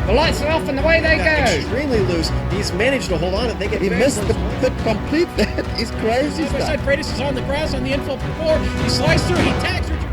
The lights are off and away they go. Extremely loose. He's managed to hold on and they get. He missed the complete. That is crazy As I stuff. said, Freitas is on the grass on the infield floor. He slides through. He tags Richard.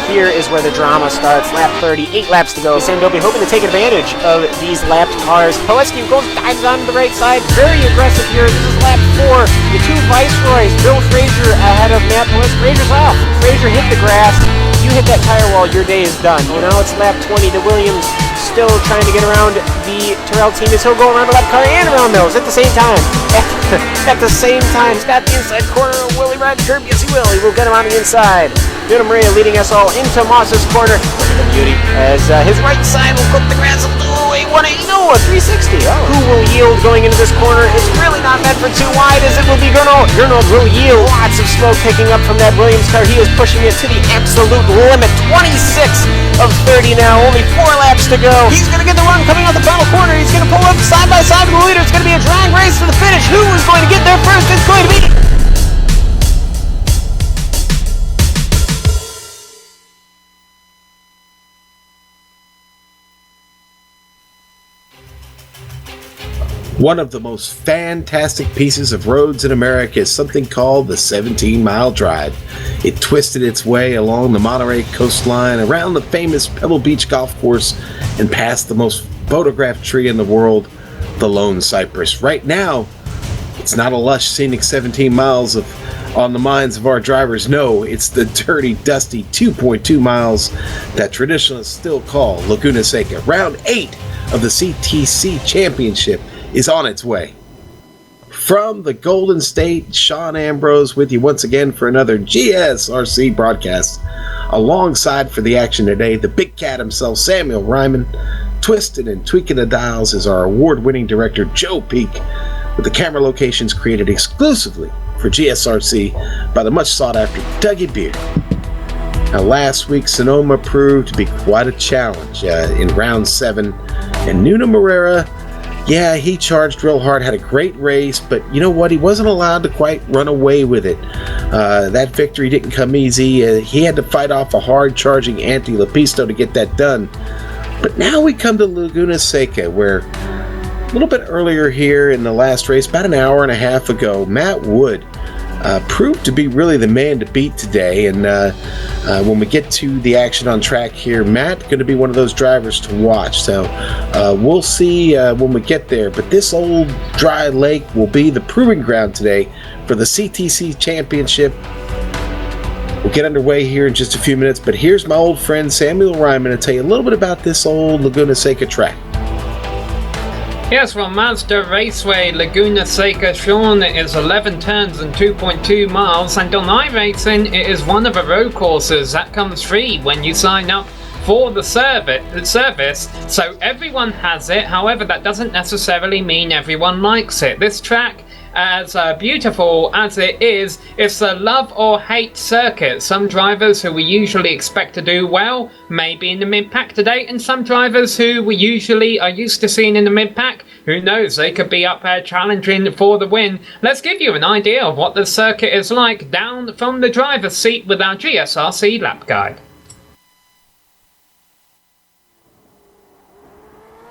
Here is where the drama starts. Lap 30, 8 laps to go. Sandovi hoping to take advantage of these lapped cars. Poleski goes, dives on the right side. Very aggressive here. This is lap 4. The two Viceroys. Bill Frazier ahead of Matt Poleski. Frazier's off. Frazier hit the grass. You hit that tire wall, your day is done. Well, now it's lap 20. The Williams still trying to get around the Terrell team as he'll go around the lap car and around those at the same time. At the same time. He's got the inside corner of Willie Rod curb. Yes, he will. He will get him on the inside. Duna Maria leading us all into Moss's corner. Look at the beauty. As his right side will cook the grass. Oh, a 180. No, a 360. Oh. Who will yield going into this corner? It's really not meant for too wide as it will be Gernald. Gernald will yield. Lots of smoke picking up from that Williams car. He is pushing it to the absolute limit. 26 of 30 now. Only 4 laps to go. He's going to get the run coming out the final corner. He's going to pull up side by side with the leader. It's going to be a drag race to the finish. Who is going to get there first? It's going to be... One of the most fantastic pieces of roads in America is something called the 17-mile drive. It twisted its way along the Monterey coastline, around the famous Pebble Beach golf course, and past the most photographed tree in the world, the lone cypress. Right now, it's not a lush, scenic 17 miles on the minds of our drivers. No, it's the dirty, dusty 2.2 miles that traditionalists still call Laguna Seca. Round 8 of the CTC Championship is on its way. From the Golden State, Sean Ambrose with you once again for another GSRC broadcast. Alongside for the action today, the big cat himself, Samuel Ryman. Twisting and tweaking the dials is our award-winning director, Joe Peak, with the camera locations created exclusively for GSRC by the much sought-after Dougie Beard. Now, last week, Sonoma proved to be quite a challenge in round 7, and Nuno Moreira, yeah, he charged real hard, had a great race, but you know what? He wasn't allowed to quite run away with it. That victory didn't come easy. He had to fight off a hard-charging Anti Lapisto to get that done. But now we come to Laguna Seca, where a little bit earlier here in the last race, about an hour and a half ago, Matt Wood proved to be really the man to beat today. And when we get to the action on track here, Matt going to be one of those drivers to watch. So we'll see when we get there. But this old dry lake will be the proving ground today for the CTC Championship. We'll get underway here in just a few minutes. But here's my old friend Samuel Ryman to tell you a little bit about this old Laguna Seca track. Yes, well, Mazda Raceway Laguna Seca, Sean, it is 11 turns and 2.2 miles, and on iRacing it is one of the road courses that comes free when you sign up for the service, so everyone has it. However, that doesn't necessarily mean everyone likes it. This track, as beautiful as it is, it's a love or hate circuit. Some drivers who we usually expect to do well may be in the mid-pack today, and some drivers who we usually are used to seeing in the mid-pack, who knows, they could be up there challenging for the win. Let's give you an idea of what the circuit is like down from the driver's seat with our GSRC lap guide.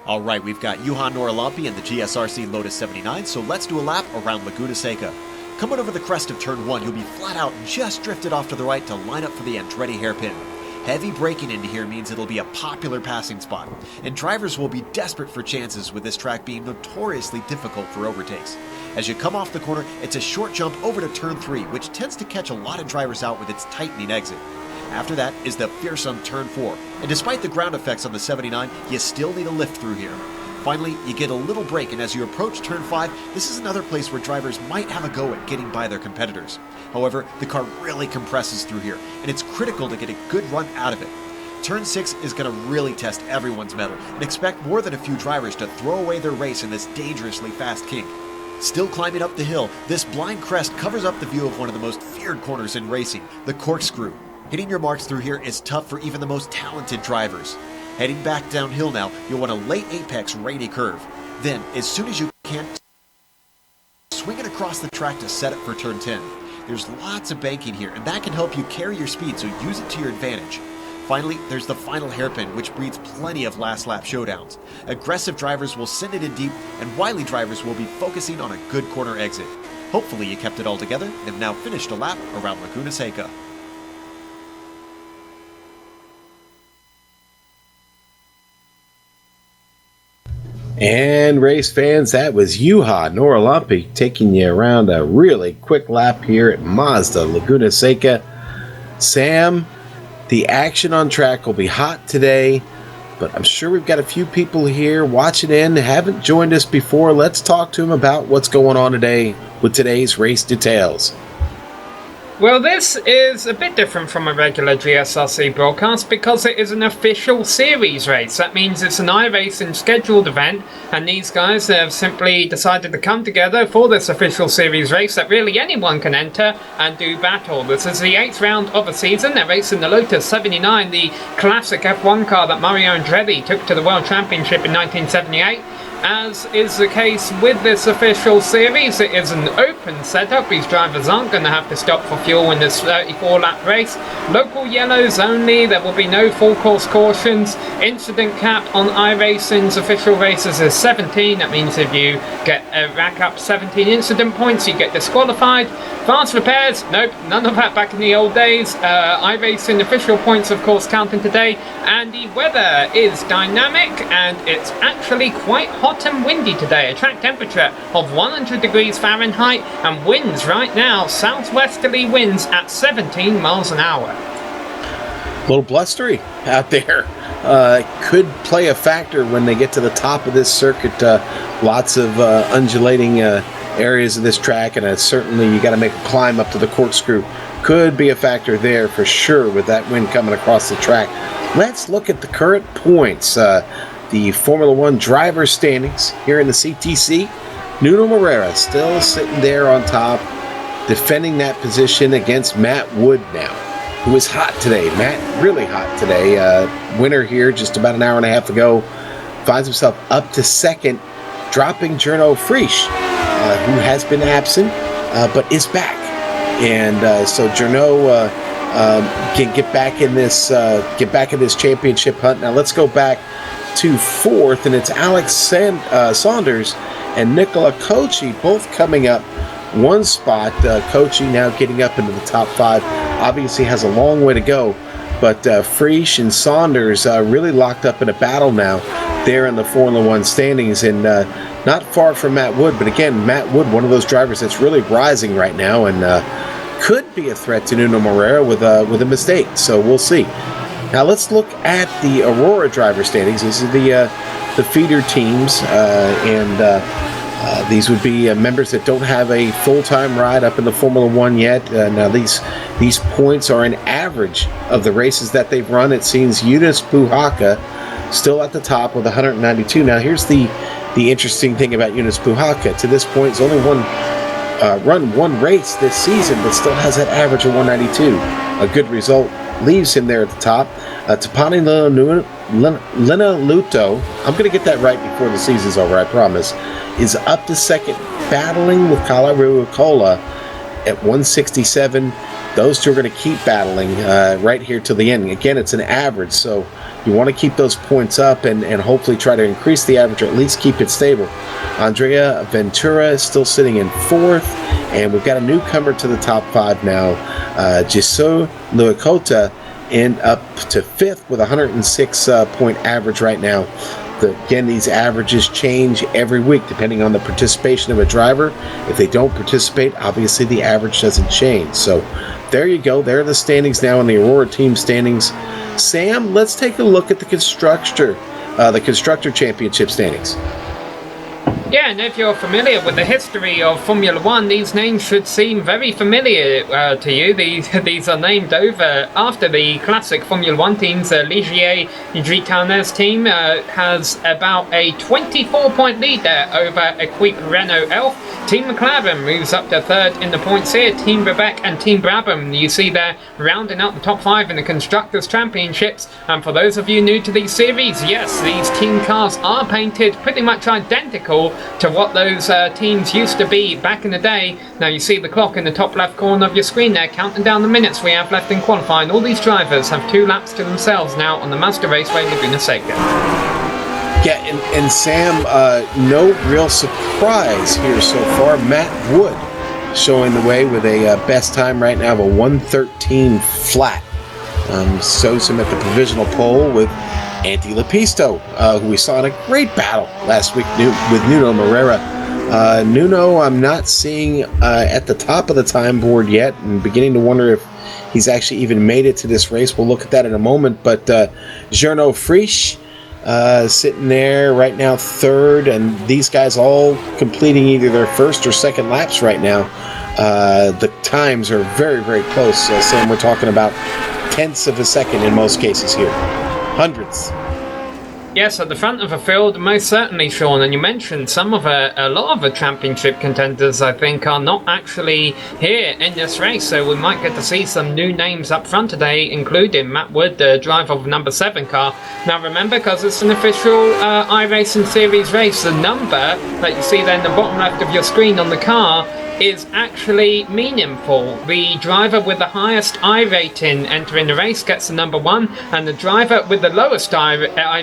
All right, we've got Juhan Noralampi in the GSRC Lotus 79, so let's do a lap around Laguna Seca. Coming over the crest of turn 1, you'll be flat out just drifted off to the right to line up for the Andretti hairpin. Heavy braking into here means it'll be a popular passing spot, and drivers will be desperate for chances with this track being notoriously difficult for overtakes. As you come off the corner, it's a short jump over to turn 3, which tends to catch a lot of drivers out with its tightening exit. After that is the fearsome turn 4, and despite the ground effects on the 79, you still need a lift through here. Finally, you get a little break, and as you approach turn 5, this is another place where drivers might have a go at getting by their competitors. However, the car really compresses through here, and it's critical to get a good run out of it. Turn 6 is going to really test everyone's mettle, and expect more than a few drivers to throw away their race in this dangerously fast kink. Still climbing up the hill, this blind crest covers up the view of one of the most feared corners in racing, the corkscrew. Hitting your marks through here is tough for even the most talented drivers. Heading back downhill now, you'll want a late apex rainy curve. Then, as soon as you can, swing it across the track to set it for turn 10. There's lots of banking here, and that can help you carry your speed, so use it to your advantage. Finally, there's the final hairpin, which breeds plenty of last lap showdowns. Aggressive drivers will send it in deep, and wily drivers will be focusing on a good corner exit. Hopefully you kept it all together and have now finished a lap around Laguna Seca. And race fans, that was Juha Norlampi taking you around a really quick lap here at Mazda Laguna Seca. Sam, the action on track will be hot today, but I'm sure we've got a few people here watching in, haven't joined us before. Let's talk to them about what's going on today with today's race details. Well, this is a bit different from a regular GSRC broadcast because it is an official series race. That means it's an iRacing scheduled event, and these guys have simply decided to come together for this official series race that really anyone can enter and do battle. This is the 8th round of the season. They're racing the Lotus 79, the classic F1 car that Mario Andretti took to the World Championship in 1978. As is the case with this official series, it is an open setup. These drivers aren't going to have to stop for fuel in this 34-lap race. Local yellows only. There will be no full-course cautions. Incident cap on iRacing's official races is 17. That means if you rack up 17 incident points, you get disqualified. Fast repairs? Nope, none of that back in the old days. iRacing official points, of course, counting today. And the weather is dynamic, and it's actually quite hot and windy today. A track temperature of 100 degrees Fahrenheit, and winds right now, southwesterly winds at 17 miles an hour. A little blustery out there. Could play a factor when they get to the top of this circuit. Lots of undulating areas of this track, and certainly you got to make a climb up to the corkscrew. Could be a factor there for sure with that wind coming across the track. Let's look at the current points. The Formula One driver standings here in the CTC. Nuno Moreira still sitting there on top, defending that position against Matt Wood now, who is hot today. Matt, really hot today. Winner here just about an hour and a half ago. Finds himself up to second, dropping Jerno Frisch, who has been absent, but is back. And so Jerno can get back in this championship hunt. Now let's go back to fourth, and it's Alex Saunders and Nicola Kochi both coming up one spot. Kochi now getting up into the top 5. Obviously has a long way to go, but Frisch and Saunders really locked up in a battle now there in the Formula One standings, and not far from Matt Wood. But again, Matt Wood, one of those drivers that's really rising right now, and could be a threat to Nuno Moreira with a mistake. So we'll see. Now let's look at the Aurora driver standings. These are the feeder teams, and these would be members that don't have a full-time ride up in the Formula One yet. Now these points are an average of the races that they've run. It seems Eunice Puhaka still at the top with 192. Now here's the interesting thing about Eunice Puhaka. To this point, he's only run one race this season, but still has that average of 192. A good result leaves him there at the top. Tapani Luto, I'm going to get that right before the season's over, I promise, is up to second, battling with Kalaru Kola at 167. Those two are going to keep battling right here till the end. Again, it's an average, so you want to keep those points up and hopefully try to increase the average or at least keep it stable. Andrea Ventura is still sitting in fourth, and we've got a newcomer to the top 5 now. Jisoo Luakota and up to 5th with a 106 point average right now. Again, these averages change every week depending on the participation of a driver. If they don't participate, obviously the average doesn't change. So there you go. There are the standings now in the Aurora team standings. Sam, let's take a look at the constructor championship standings. Yeah, and if you're familiar with the history of Formula One, these names should seem very familiar to you. These are named after the classic Formula One teams. Ligier Gitane's team has about a 24-point lead there over Equipe Renault Elf. Team McLaren moves up to 3rd in the points here. Team Quebec and Team Brabham, you see there, rounding out the top 5 in the Constructors' Championships. And for those of you new to these series, yes, these team cars are painted pretty much identical to what those teams used to be back in the day. Now you see the clock in the top left corner of your screen there, counting down the minutes we have left in qualifying. All these drivers have 2 laps to themselves now on the Mazda Raceway Laguna Seca. Yeah, and Sam, no real surprise here so far. Matt Wood showing the way with a best time right now of a 1:13 flat. Shows him at the provisional pole with Anti Lepisto, who we saw in a great battle last week with Nuno Moreira. Nuno, I'm not seeing at the top of the time board yet, and beginning to wonder if he's actually even made it to this race. We'll look at that in a moment. But Jerno Frisch sitting there right now 3rd, and these guys all completing either their 1st or 2nd laps right now. The times are very, very close. Sam, we're talking about tenths of a second in most cases here. Hundredths. Yes, at the front of the field, most certainly, Sean. And you mentioned a lot of the championship contenders, I think, are not actually here in this race. So we might get to see some new names up front today, including Matt Wood, the driver of the number 7 car. Now remember, because it's an official iRacing Series race, the number that you see there in the bottom left of your screen on the car is actually meaningful. The driver with the highest I rating entering the race gets the number 1, and the driver with the lowest I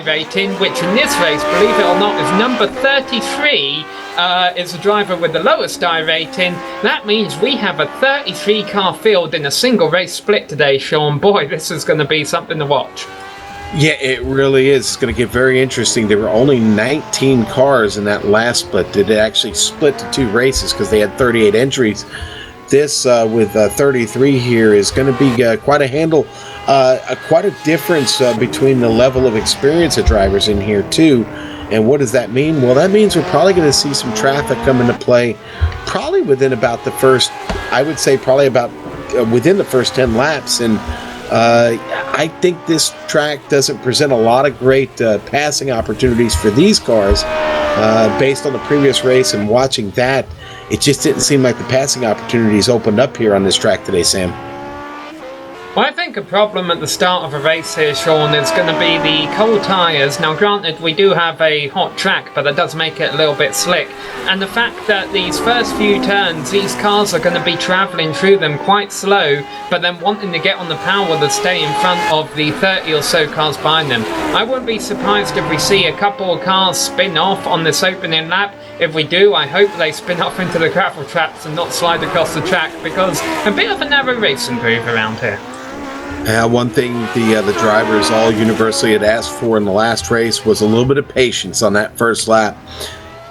rating, which in this race, believe it or not, is number 33, is the driver with the lowest I rating. That means we have a 33 car field in a single race split today, Sean. Boy, this is going to be something to watch. Yeah, it really is. It's going to get very interesting. There were only 19 cars in that last split. It actually split to 2 races because they had 38 entries. This, with 33 here, is going to be quite a handle, quite a difference between the level of experience of drivers in here, too. And what does that mean? Well, that means we're probably going to see some traffic come into play probably within about the first, I would say probably about within the first 10 laps. And I think this track doesn't present a lot of great passing opportunities for these cars. Based on the previous race and watching that, it just didn't seem like the passing opportunities opened up here on this track today, Sam. Well, I think a problem at the start of a race here, Sean, is going to be the cold tyres. Now, granted, we do have a hot track, but that does make it a little bit slick. And the fact that these first few turns, these cars are going to be travelling through them quite slow, but then wanting to get on the power to stay in front of the 30 or so cars behind them. I wouldn't be surprised if we see a couple of cars spin off on this opening lap. If we do, I hope they spin off into the gravel traps and not slide across the track, because a bit of a narrow racing groove around here. One thing the drivers all universally had asked for in the last race was a little bit of patience on that first lap.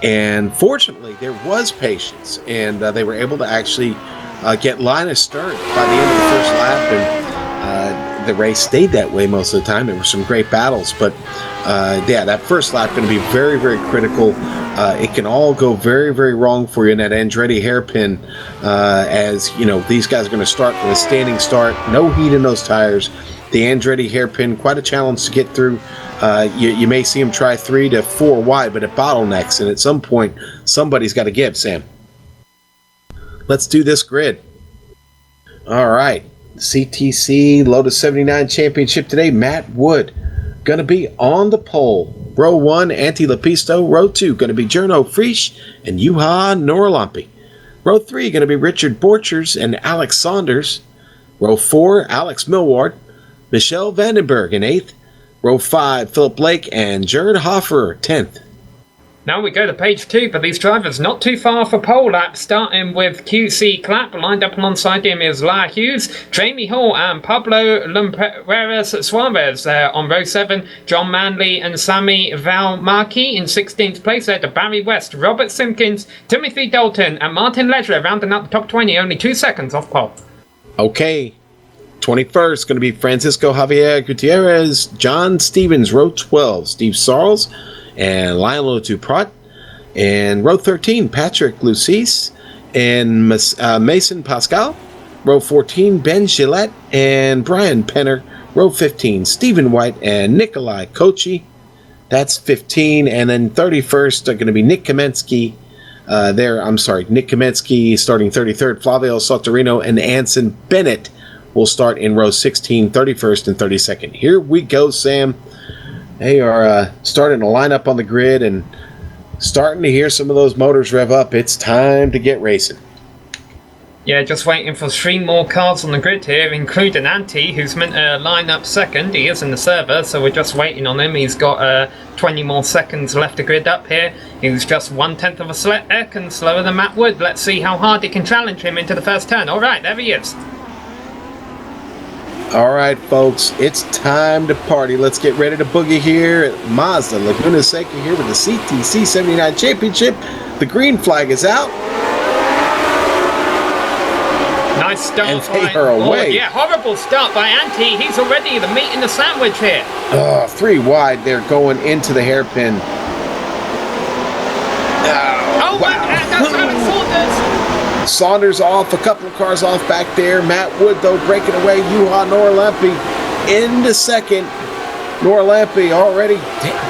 And fortunately, there was patience, and they were able to actually get line of start by the end of the first lap. And the race stayed that way most of the time. There were some great battles, but yeah, that first lap going to be very, very critical. It can all go very, very wrong for you in that Andretti hairpin, as you know, these guys are going to start with a standing start, no heat in those tires. The Andretti hairpin, quite a challenge to get through. You may see them try 3 to 4 wide, but it bottlenecks, and at some point, somebody's got to give, Sam. Let's do this grid. All right, CTC Lotus 79 Championship today. Matt Wood going to be on the pole. Row 1, Anti Lepisto. Row 2, going to be Jerno Frisch and Juha Norlampi. Row 3, going to be Richard Borchers and Alex Saunders. Row 4, Alex Millward, Michelle Vandenberg in 8th. Row 5, Philip Blake and Jared Hoffer, 10th. Now we go to page 2, but these drivers not too far for pole lap, starting with QC Clapp. Lined up alongside him is La Hughes, Jamie Hall and Pablo Lumperes Suarez there on row 7. John Manley and Sammy Valmarki in 16th place there to Barry West, Robert Simpkins, Timothy Dalton and Martin Ledger rounding out the top 20, only 2 seconds off pole. Okay, 21st going to be Francisco Javier Gutierrez, John Stevens, row 12, Steve Sarles, and Lionel Duprat. And row 13, Patrick Lucis and Mason Pascal. Row 14, Ben Gillette and Brian Penner. Row 15, Stephen White and Nikolai Kochi. That's 15. And then 31st are going to be Nick Kamensky. Nick Kamensky starting 33rd. Flavio Sottorino and Anson Bennett will start in row 16, 31st, and 32nd. Here we go, Sam. They are starting to line up on the grid and starting to hear some of those motors rev up. It's time to get racing. Yeah, just waiting for 3 more cars on the grid here, including Ante, who's meant to line up second. He is in the server, so we're just waiting on him. He's got 20 more seconds left to grid up here. He was just 1/10 of a second slower than Matt Wood. Let's see how hard he can challenge him into the first turn. All right, there he is. All right, folks, it's time to party. Let's get ready to boogie here at Mazda Laguna Seca here with the CTC 79 Championship. The green flag is out. Nice start And they by are away. Lord. Yeah, horrible start by Ante. He's already the meat in the sandwich here. 3 wide. They're going into the hairpin. Oh, wow. That's Alex Saunders. Saunders off, a couple of cars off back there. Matt Wood, though, breaking away. Juha Norlampi into second. Norlampi already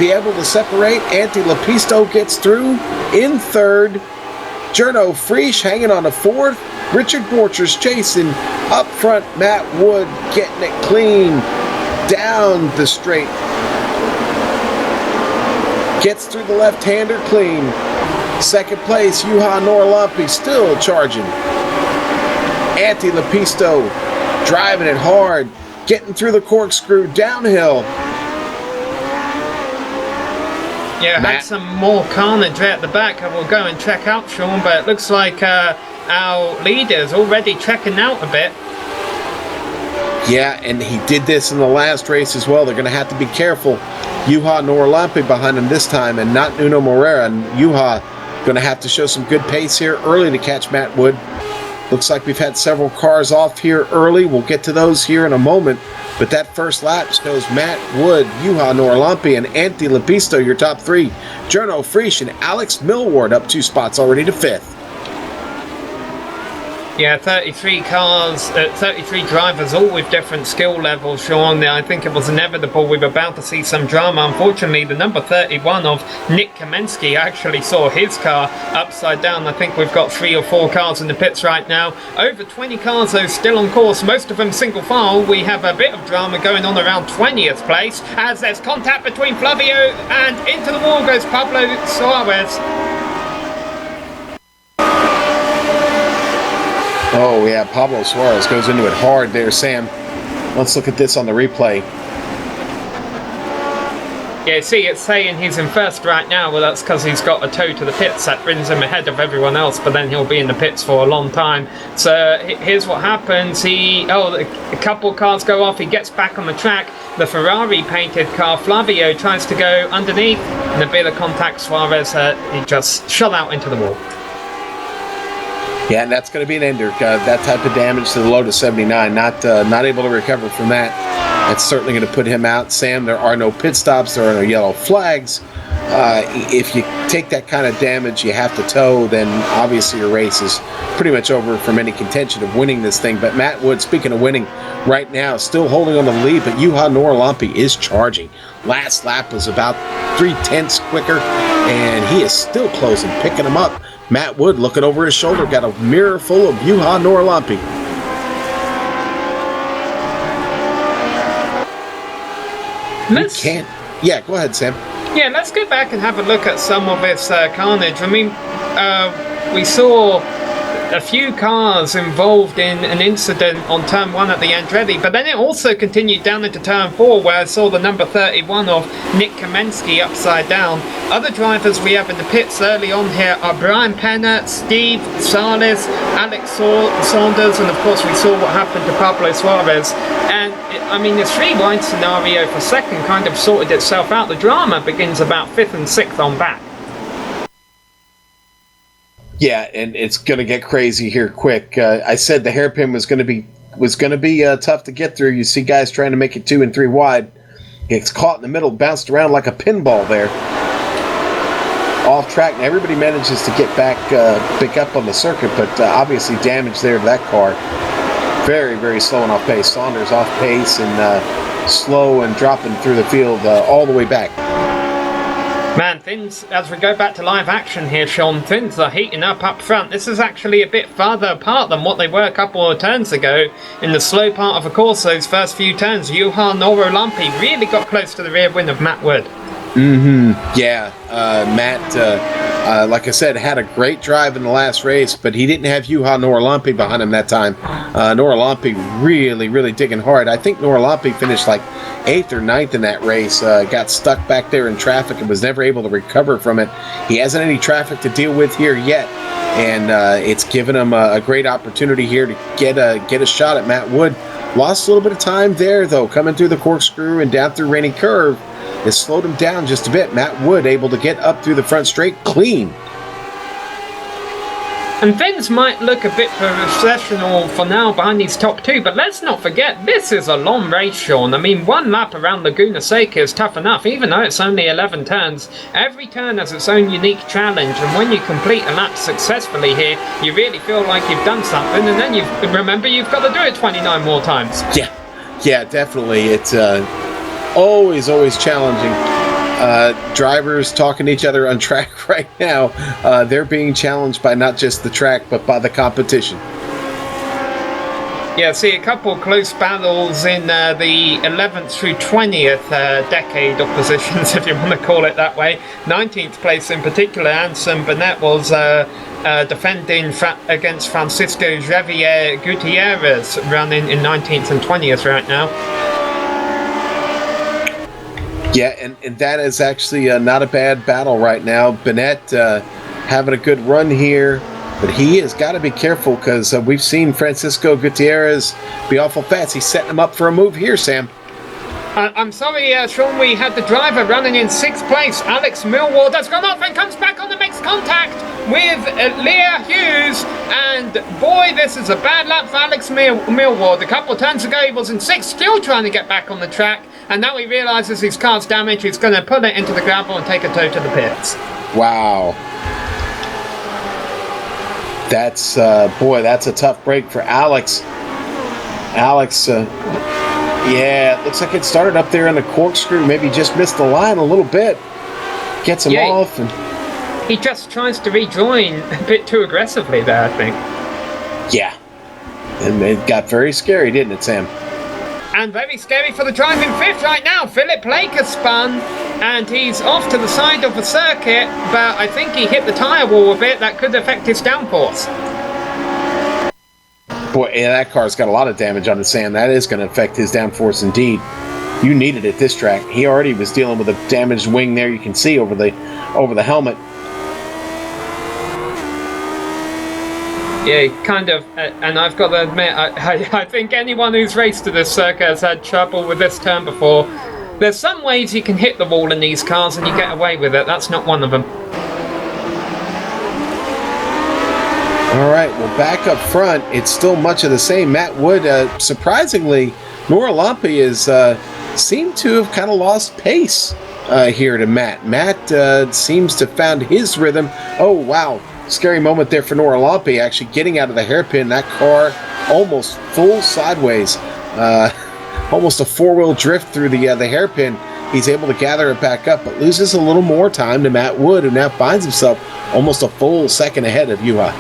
be able to separate. Antti Lepisto gets through in third. Jerno Friesch hanging on to fourth. Richard Borchers chasing up front. Matt Wood getting it clean down the straight. Gets through the left-hander clean. Second place, Juha Norlampi still charging. Antti Lepisto driving it hard, getting through the corkscrew downhill. Yeah, had some more carnage at the back. I will go and check out, Sean, but it looks like our leader's already checking out a bit. Yeah, and he did this in the last race as well. They're going to have to be careful. Juha Norlampi behind him this time and not Nuno Moreira. And Juha going to have to show some good pace here early to catch Matt Wood. Looks like we've had several cars off here early. We'll get to those here in a moment. But that first lap shows Matt Wood, Juha Norlampi, and Antti Lepisto, your top 3. Jerno Friesch and Alex Millward up 2 spots already to 5th. Yeah, 33 cars, 33 drivers, all with different skill levels, Sean. I think it was inevitable we were about to see some drama. Unfortunately, the number 31 of Nick Kamensky actually saw his car upside down. I think we've got 3 or 4 cars in the pits right now. Over 20 cars, though, still on course, most of them single file. We have a bit of drama going on around 20th place, as there's contact between Flavio and into the wall goes Pablo Suarez. Oh, yeah, Pablo Suarez goes into it hard there, Sam. Let's look at this on the replay. Yeah, see, it's saying he's in first right now. Well, that's because he's got a toe to the pits. That brings him ahead of everyone else, but then he'll be in the pits for a long time. So here's what happens. A couple cars go off. He gets back on the track. The Ferrari painted car, Flavio, tries to go underneath. And a bit of contact, Suarez, he just shot out into the wall. Yeah, and that's going to be an ender. That type of damage to the Lotus 79, not able to recover from that. That's certainly going to put him out. Sam, there are no pit stops. There are no yellow flags. If you take that kind of damage, you have to tow, then obviously your race is pretty much over from any contention of winning this thing. But Matt Wood, speaking of winning, right now still holding on the lead, but Juha Norlampi is charging. Last lap was about 0.3 quicker, and he is still closing, picking him up. Matt Wood looking over his shoulder, got a mirror full of Juha Norlampi. Yeah, go ahead, Sam. Yeah, let's go back and have a look at some of this carnage. I mean, we saw a few cars involved in an incident on turn 1 at the Andretti, but then it also continued down into turn 4 where I saw the number 31 of Nick Kamensky upside down. Other drivers we have in the pits early on here are Brian Penner, Steve Salas, Alex Saunders, and of course we saw what happened to Pablo Suarez. And I mean, the 3 wide scenario for second kind of sorted itself out. The drama begins about 5th and 6th on back. Yeah, and it's going to get crazy here quick. I said the hairpin was going to be tough to get through. You see guys trying to make it 2 and 3 wide. Gets caught in the middle, bounced around like a pinball there. Off track, and everybody manages to get back up on the circuit, but obviously damage there to that car. Very, very slow and off pace. Saunders off pace and slow and dropping through the field all the way back. Man, things, as we go back to live action here, Sean, things are heating up front. This is actually a bit farther apart than what they were a couple of turns ago. In the slow part of the course, those first few turns, Juha Norolampi really got close to the rear wing of Matt Wood. Yeah, Matt, like I said, had a great drive in the last race, but he didn't have Juha Norolampi behind him that time. Norolampi really, really digging hard. I think Norolampi finished like 8th or 9th in that race, got stuck back there in traffic and was never able to recover from it. He hasn't any traffic to deal with here yet, and it's given him a great opportunity here to get a shot at Matt Wood. Lost a little bit of time there, though, coming through the corkscrew and down through Rainy Curve. It slowed him down just a bit. Matt Wood able to get up through the front straight clean. And things might look a bit processional for now behind these top 2, but let's not forget, this is a long race, Sean. I mean, 1 lap around Laguna Seca is tough enough, even though it's only 11 turns. Every turn has its own unique challenge, and when you complete a lap successfully here, you really feel like you've done something, and then you've got to do it 29 more times. Yeah, definitely. It's always challenging. Drivers talking to each other on track right now. They're being challenged by not just the track, but by the competition. Yeah, see a couple close battles in the 11th through 20th decade of positions, if you want to call it that way. 19th place in particular, Anson Burnett was defending against Francisco Javier Gutierrez, running in 19th and 20th right now. Yeah, and that is actually not a bad battle right now. Bennett having a good run here, but he has got to be careful because we've seen Francisco Gutierrez be awful fast. He's setting him up for a move here, Sam. I'm sorry, Sean, we had the driver running in 6th place. Alex Millward has gone off and comes back on and makes contact with Leah Hughes. And boy, this is a bad lap for Alex Millward. A couple of turns ago, he was in 6th, still trying to get back on the track. And now he realizes his car's damaged. He's going to put it into the gravel and take a tow to the pits. Wow. That's, that's a tough break for Alex. Yeah, it looks like it started up there in the corkscrew. Maybe just missed the line a little bit. Gets him off. And he just tries to rejoin a bit too aggressively there, I think. Yeah. And it got very scary, didn't it, Sam? And very scary for the drive in 5th right now. Philip Lake has spun, and he's off to the side of the circuit, but I think he hit the tyre wall a bit. That could affect his downforce. Boy, yeah, that car's got a lot of damage on it, Sam. That is going to affect his downforce indeed. You needed it this track. He already was dealing with a damaged wing there. You can see over the helmet. Yeah, kind of, and I've got to admit, I think anyone who's raced to this circuit has had trouble with this turn before. There's some ways you can hit the wall in these cars and you get away with it. That's not one of them. All right, well, back up front, it's still much of the same. Matt Wood, surprisingly, Norolampi seemed to have kind of lost pace here to Matt. Matt seems to have found his rhythm. Oh, wow. Scary moment there for Norolampi, actually getting out of the hairpin. That car almost full sideways. Almost a 4-wheel drift through the hairpin. He's able to gather it back up, but loses a little more time to Matt Wood, who now finds himself almost a full second ahead of Juha.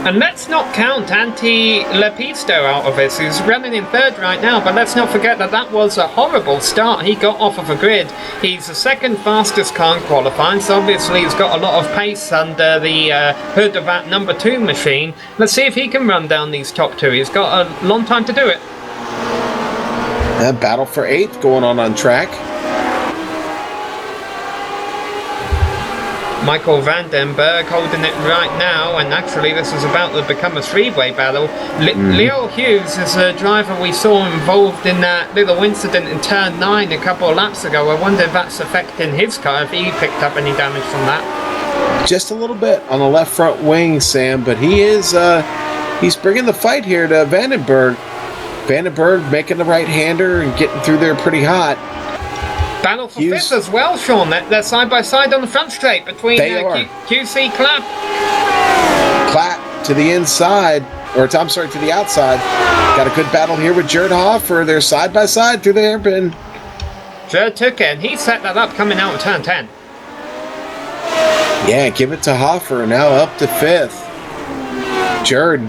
And let's not count Anti-Lepisto out of this, who's running in third right now, but let's not forget that that was a horrible start. He got off of a grid. He's the second fastest car in qualifying, so obviously he's got a lot of pace under the hood of that number 2 machine. Let's see if he can run down these top 2. He's got a long time to do it. Battle for 8th going on track. Michael Vandenberg holding it right now, and actually this is about to become a 3-way battle. Leo Hughes is a driver we saw involved in that little incident in turn 9 a couple of laps ago. I wonder if that's affecting his car, if he picked up any damage from that. Just a little bit on the left front wing, Sam, but he is he's bringing the fight here to Vandenberg. Vandenberg making the right-hander and getting through there pretty hot. Battle for 5th as well, Sean. They're side by side on the front straight between QC Clapp. Clapp to the inside, or I'm sorry, to the outside. Got a good battle here with Jared Hoffer. They're side by side through the hairpin. Jared took it, and he set that up coming out of turn 10. Yeah, give it to Hoffer. Now up to 5th. Jared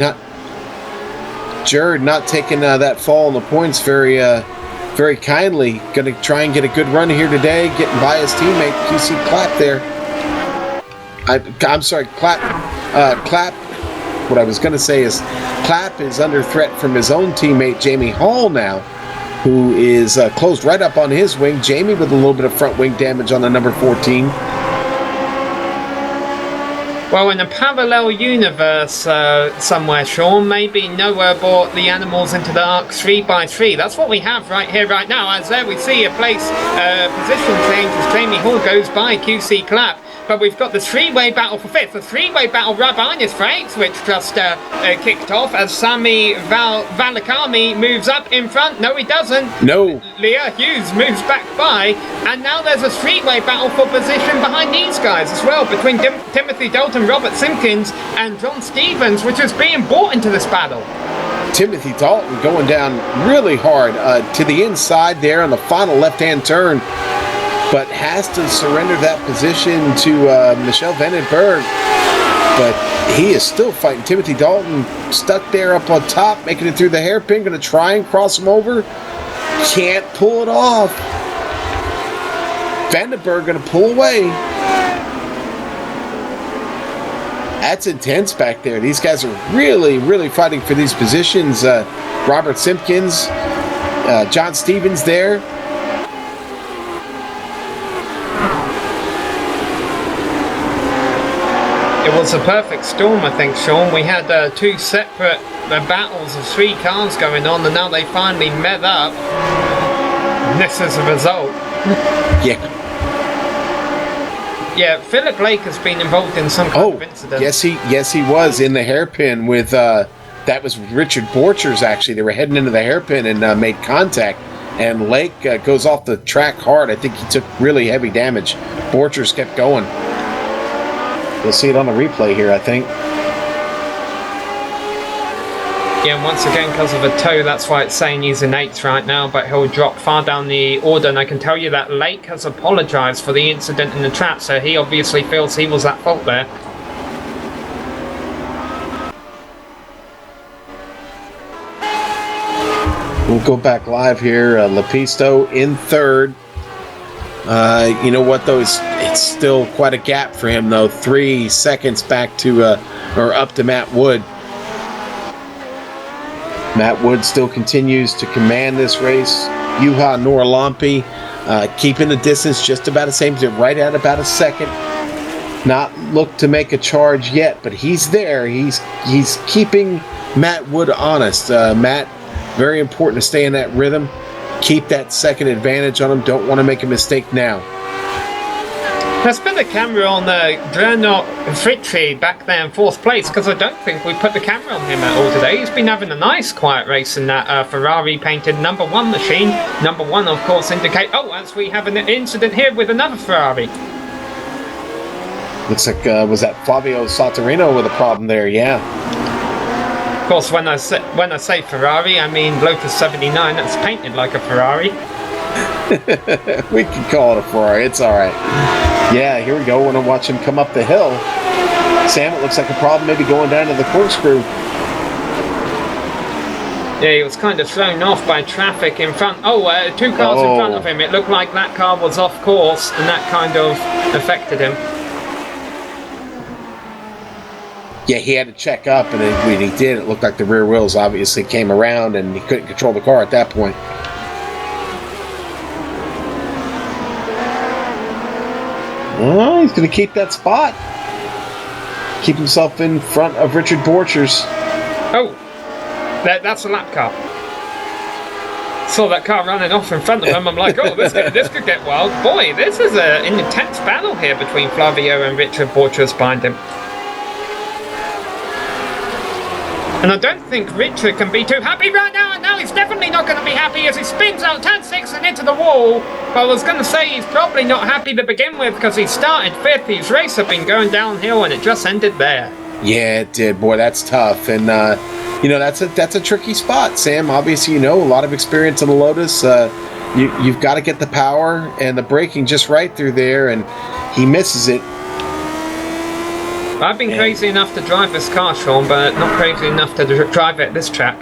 not taking that fall in the points very kindly. Going to try and get a good run here today, getting by his teammate QC Clapp there. I'm sorry, Clapp. What I was going to say is Clapp is under threat from his own teammate Jamie Hall now, who is closed right up on his wing. Jamie with a little bit of front wing damage on the number 14. Well, in a parallel universe somewhere, Sean, maybe Noah brought the animals into the Arc 3x3. That's what we have right here, right now. As there we see a place position change as Jamie Hall goes by QC Clapp. But we've got the 3-way battle for 5th. The 3-way battle right behind us for 8th, which just kicked off as Sami Valikami moves up in front. No, he doesn't. No. Leah Hughes moves back by. And now there's a 3-way battle for position behind these guys as well, between Timothy Dalton, Robert Simpkins, and John Stevens, which is being brought into this battle. Timothy Dalton going down really hard to the inside there on the final left-hand turn, but has to surrender that position to Michel Vandenberg. But he is still fighting. Timothy Dalton stuck there up on top, making it through the hairpin, going to try and cross him over. Can't pull it off. Vandenberg going to pull away. That's intense back there. These guys are really, really fighting for these positions. Robert Simpkins, John Stevens there. It was a perfect storm, I think, Sean. We had 2 separate battles of 3 cars going on, and now they finally met up. And this is the result. Yeah. Yeah, Philip Blake has been involved in some kind of incident. Yes, he was in the hairpin with, that was Richard Borchers, actually. They were heading into the hairpin and made contact. And Lake goes off the track hard. I think he took really heavy damage. Borchers kept going. You'll see it on the replay here, I think. Yeah, and once again, because of a toe, that's why it's saying he's in 8th right now, but he'll drop far down the order. And I can tell you that Lake has apologised for the incident in the trap, so he obviously feels he was at fault there. We'll go back live here. Lepisto in 3rd. You know what, though? It's still quite a gap for him, though. 3 seconds back to, or up to Matt Wood. Matt Wood still continues to command this race. Juha Norlampi keeping the distance just about the same, right at about a second. Not looked to make a charge yet, but he's there. He's keeping Matt Wood honest. Matt, very important to stay in that rhythm. Keep that second advantage on him. Don't want to make a mistake now. Let's put the camera on Gernot Fritri back there in 4th place, because I don't think we put the camera on him at all today. He's been having a nice quiet race in that Ferrari painted number 1 machine. Number 1, of course, indicate... Oh, as we have an incident here with another Ferrari. Looks like, was that Flavio Satorino with a problem there? Yeah. Of course, when I say Ferrari, I mean Lotus 79. That's painted like a Ferrari. We can call it a Ferrari. It's all right. Yeah, here we go. Want to watch him come up the hill. Sam, it looks like a problem maybe going down to the corkscrew. Yeah, he was kind of thrown off by traffic in front. Two cars in front of him. It looked like that car was off course, and that kind of affected him. Yeah, he had to check up, and when he did, it looked like the rear wheels obviously came around, and he couldn't control the car at that point. Oh, he's going to keep that spot. Keep himself in front of Richard Borchers. Oh, that's a lap car. Saw that car running off in front of him. I'm like, oh, this could get wild. Boy, this is an intense battle here between Flavio and Richard Borchers behind him. And I don't think Richard can be too happy right now, and now he's definitely not going to be happy as he spins out turn 6 and into the wall. But I was going to say he's probably not happy to begin with because he started 5th. His race had been going downhill and it just ended there. Yeah, it did. Boy, that's tough. And, that's a tricky spot, Sam. Obviously, a lot of experience on the Lotus. You've got to get the power and the braking just right through there, and he misses it. I've been crazy enough to drive this car, Sean, but not crazy enough to drive it this track.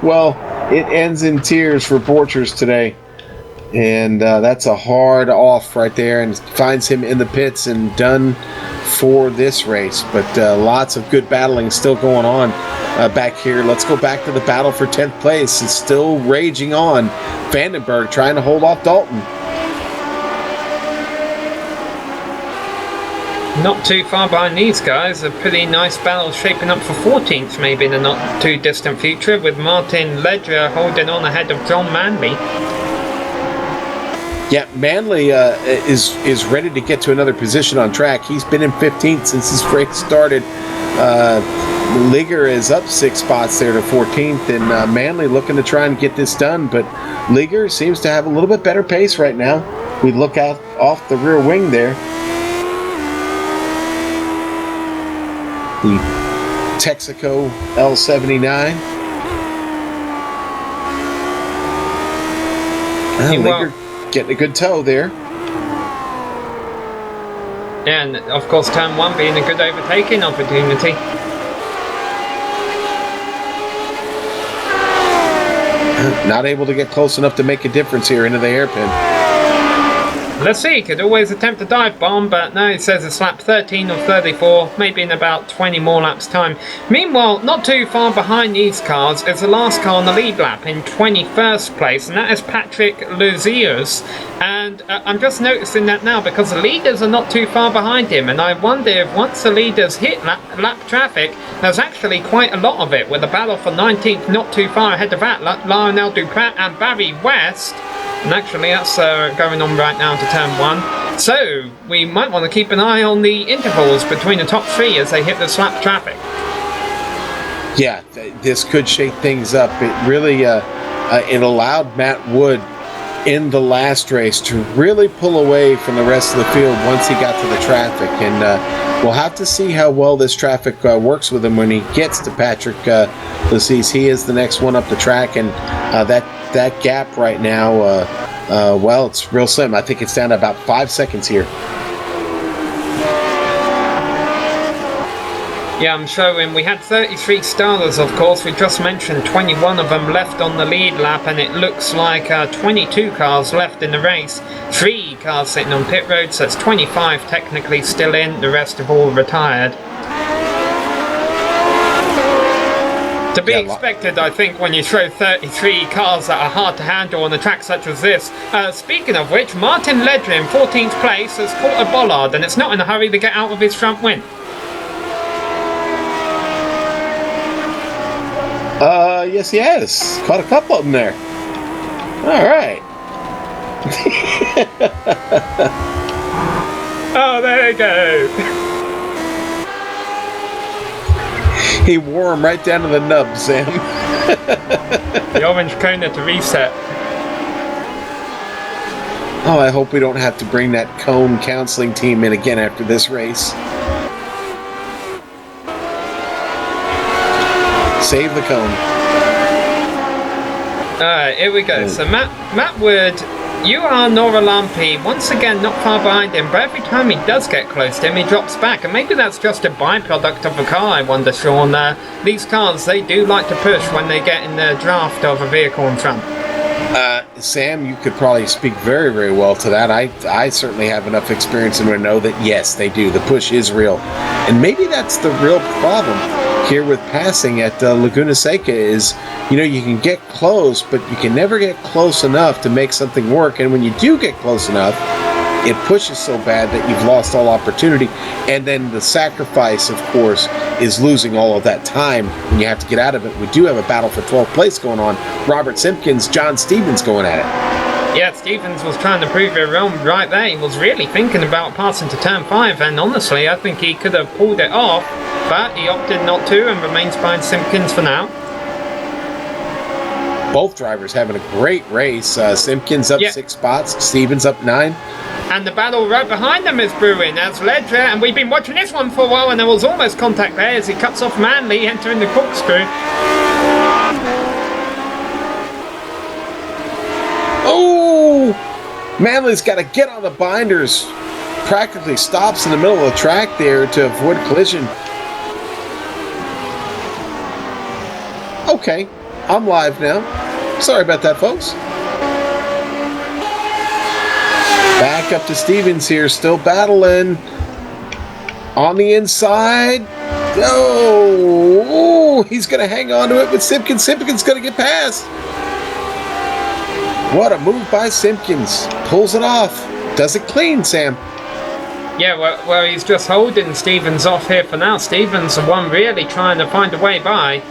Well, it ends in tears for Borchers today. And that's a hard off right there, and finds him in the pits and done for this race. But lots of good battling still going on back here. Let's go back to the battle for 10th place. It's still raging on. Vandenberg trying to hold off Dalton. Not too far behind these guys. A pretty nice battle shaping up for 14th maybe in the not too distant future, with Martin Ledger holding on ahead of John Manley. Yeah, Manley is ready to get to another position on track. He's been in 15th since this race started. Liger is up 6 spots there to 14th, and Manley looking to try and get this done, but Liger seems to have a little bit better pace right now. We look out off the rear wing there. The Texaco L79. Liger getting a good tow there. And of course turn 1 being a good overtaking opportunity. Not able to get close enough to make a difference here into the hairpin. Let's see, could always attempt a dive bomb, but no, it says it's lap 13 or 34, maybe in about 20 more laps time. Meanwhile, not too far behind these cars is the last car on the lead lap in 21st place, and that is Patrick Luziers. And I'm just noticing that now because the leaders are not too far behind him, and I wonder if once the leaders hit lap traffic, there's actually quite a lot of it, with the battle for 19th not too far ahead of that, Lionel Duprat and Barry West. And actually that's going on right now to turn 1. So we might want to keep an eye on the intervals between the top 3 as they hit the lap traffic. Yeah, this could shake things up. It really it allowed Matt Wood in the last race to really pull away from the rest of the field once he got to the traffic. And we'll have to see how well this traffic works with him when he gets to Patrick Luziers. He is the next one up the track, and that gap right now, well, it's real slim. I think it's down to about 5 seconds here. Yeah, I'm showing we had 33 starters, of course. We just mentioned 21 of them left on the lead lap, and it looks like 22 cars left in the race. 3 cars sitting on pit road, so it's 25 technically still in. The rest have all retired. To be expected, I think, when you throw 33 cars that are hard to handle on a track such as this. Speaking of which, Martin Ledger in 14th place has caught a bollard, and it's not in a hurry to get out of his front wing. Yes, he has. Caught a couple of them there. All right. Oh, there you go. He wore him right down to the nub, Sam. The orange cone at the reset. Oh, I hope we don't have to bring that cone counseling team in again after this race. Save the cone. Alright, here we go. So Matt Wood You are Noralampi, once again not far behind him, but every time he does get close to him, he drops back, and maybe that's just a byproduct of the car, I wonder, Sean. These cars, they do like to push when they get in the draft of a vehicle in front. Sam, you could probably speak very, very well to that. I certainly have enough experience to know that, yes, they do. The push is real. And maybe that's the real problem here with passing at Laguna Seca is, you know, you can get close, but you can never get close enough to make something work. And when you do get close enough, it pushes so bad that you've lost all opportunity. And then the sacrifice, of course, is losing all of that time when you have to get out of it. We do have a battle for 12th place going on. Robert Simpkins, John Stevens going at it. Yeah, Stevens was trying to prove it wrong right there. He was really thinking about passing to turn 5, and honestly, I think he could have pulled it off, but he opted not to and remains behind Simpkins for now. Both drivers having a great race. Simpkins up 6 spots, Stevens up 9. And the battle right behind them is brewing as Ledger, and we've been watching this one for a while, and there was almost contact there as he cuts off Manley, entering the corkscrew. Oh! Manley's got to get on the binders. Practically stops in the middle of the track there to avoid collision. Okay, I'm live now. Sorry about that, folks. Back up to Stevens here, still battling. On the inside. Oh, he's going to hang on to it with Simpkins. Simpkins going to get past. What a move by Simpkins. Pulls it off. Does it clean, Sam. Yeah, well, he's just holding Stevens off here for now. Stevens the one really trying to find a way by.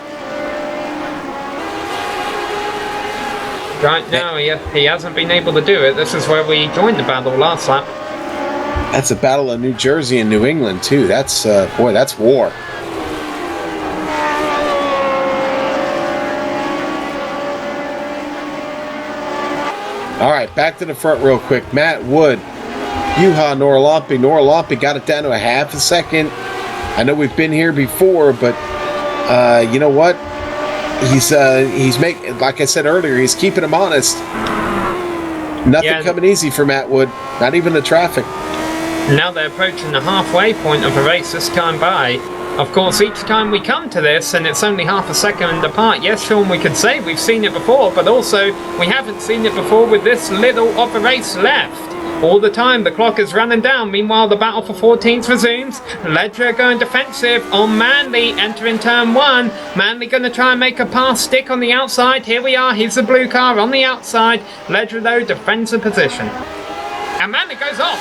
Right now, he hasn't been able to do it. This is where we joined the battle last lap. That's a battle of New Jersey and New England, too. That's, boy, that's war. All right, back to the front real quick. Matt Wood, Juha Noralampi. Noralampi got it down to a half a second. I know we've been here before, but you know what? He's making, like I said earlier, he's keeping him honest. Nothing coming easy for Matt Wood, not even the traffic. Now they're approaching the halfway point of the race this time by. Of course, each time we come to this, and it's only half a second apart, yes, Sean, we could say we've seen it before, but also we haven't seen it before with this little of the race left. All the time, the clock is running down. Meanwhile, the battle for 14th resumes. Ledger going defensive on Manley, entering turn 1. Manley going to try and make a pass stick on the outside. Here we are. Here's the blue car on the outside. Ledger, though, defends the position. And Manley goes off.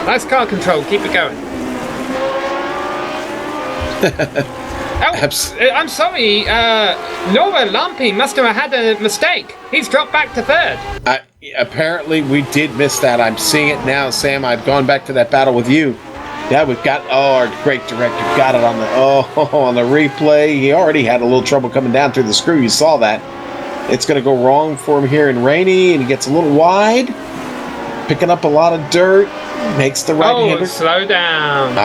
Nice car control. Keep it going. I'm sorry. Noralampi must have had a mistake. He's dropped back to 3rd. Apparently, we did miss that. I'm seeing it now, Sam. I've gone back to that battle with you. Yeah, we've got our great director got it on the replay. He already had a little trouble coming down through the screw. You saw that. It's going to go wrong for him here in Rainy, and he gets a little wide, picking up a lot of dirt. Makes the right-hander. Oh, slow down.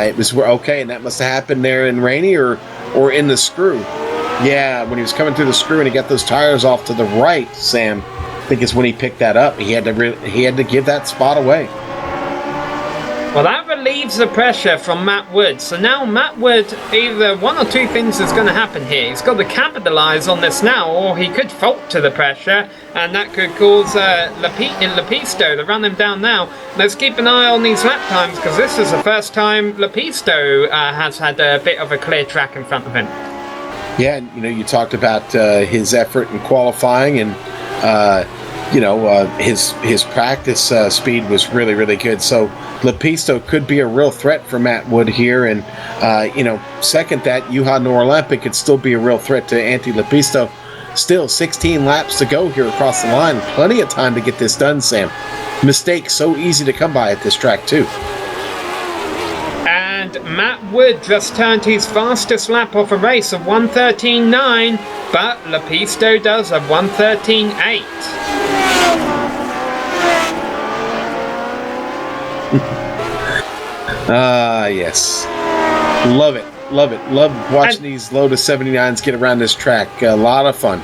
It was okay, and that must have happened there in Rainy or in the screw. Yeah, when he was coming through the screw and he got those tires off to the right, Sam, I think is when he picked that up. He had to give that spot away. Well, that relieves the pressure from Matt Wood. So now Matt Wood, either one or two things is going to happen here. He's got to capitalize on this now, or he could fault to the pressure, and that could cause Lepisto to run him down now. Let's keep an eye on these lap times, because this is the first time Lepisto has had a bit of a clear track in front of him. Yeah, you talked about his effort in qualifying, and his practice speed was really, really good. So Lepisto could be a real threat for Matt Wood here. And, second that, Juha Noralampi could still be a real threat to Antti Lepisto. Still 16 laps to go here across the line. Plenty of time to get this done, Sam. Mistakes so easy to come by at this track, too. And Matt Wood just turned his fastest lap off a race of 1:13.9, but Lepisto does a 1:13.8. Yes. Love it. Love it. Love watching these Lotus 79s get around this track. A lot of fun.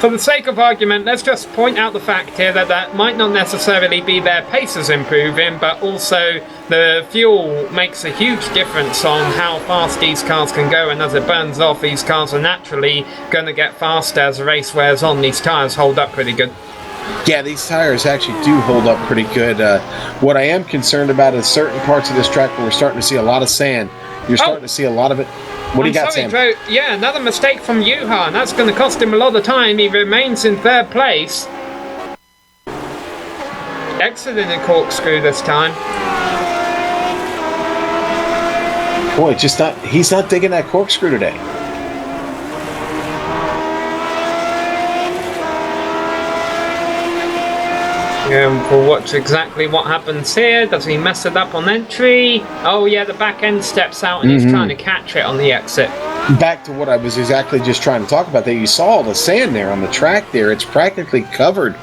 for the sake of argument, let's just point out the fact here that might not necessarily be their pace is improving, but also the fuel makes a huge difference on how fast these cars can go, and as it burns off, these cars are naturally going to get faster as the race wears on. These tyres hold up pretty good. Yeah, these tires actually do hold up pretty good. What I am concerned about is certain parts of this track where we're starting to see a lot of sand. You're starting to see a lot of it. What do you got, Sam? Joe. Yeah, another mistake from Juha, and that's going to cost him a lot of time. He remains in third place. Exiting a corkscrew this time. Boy, he's not digging that corkscrew today. We'll watch exactly what happens here. Does he mess it up on entry? Oh yeah, the back end steps out and he's trying to catch it on the exit. Back to what I was exactly just trying to talk about there. You saw all the sand there on the track there. It's practically covered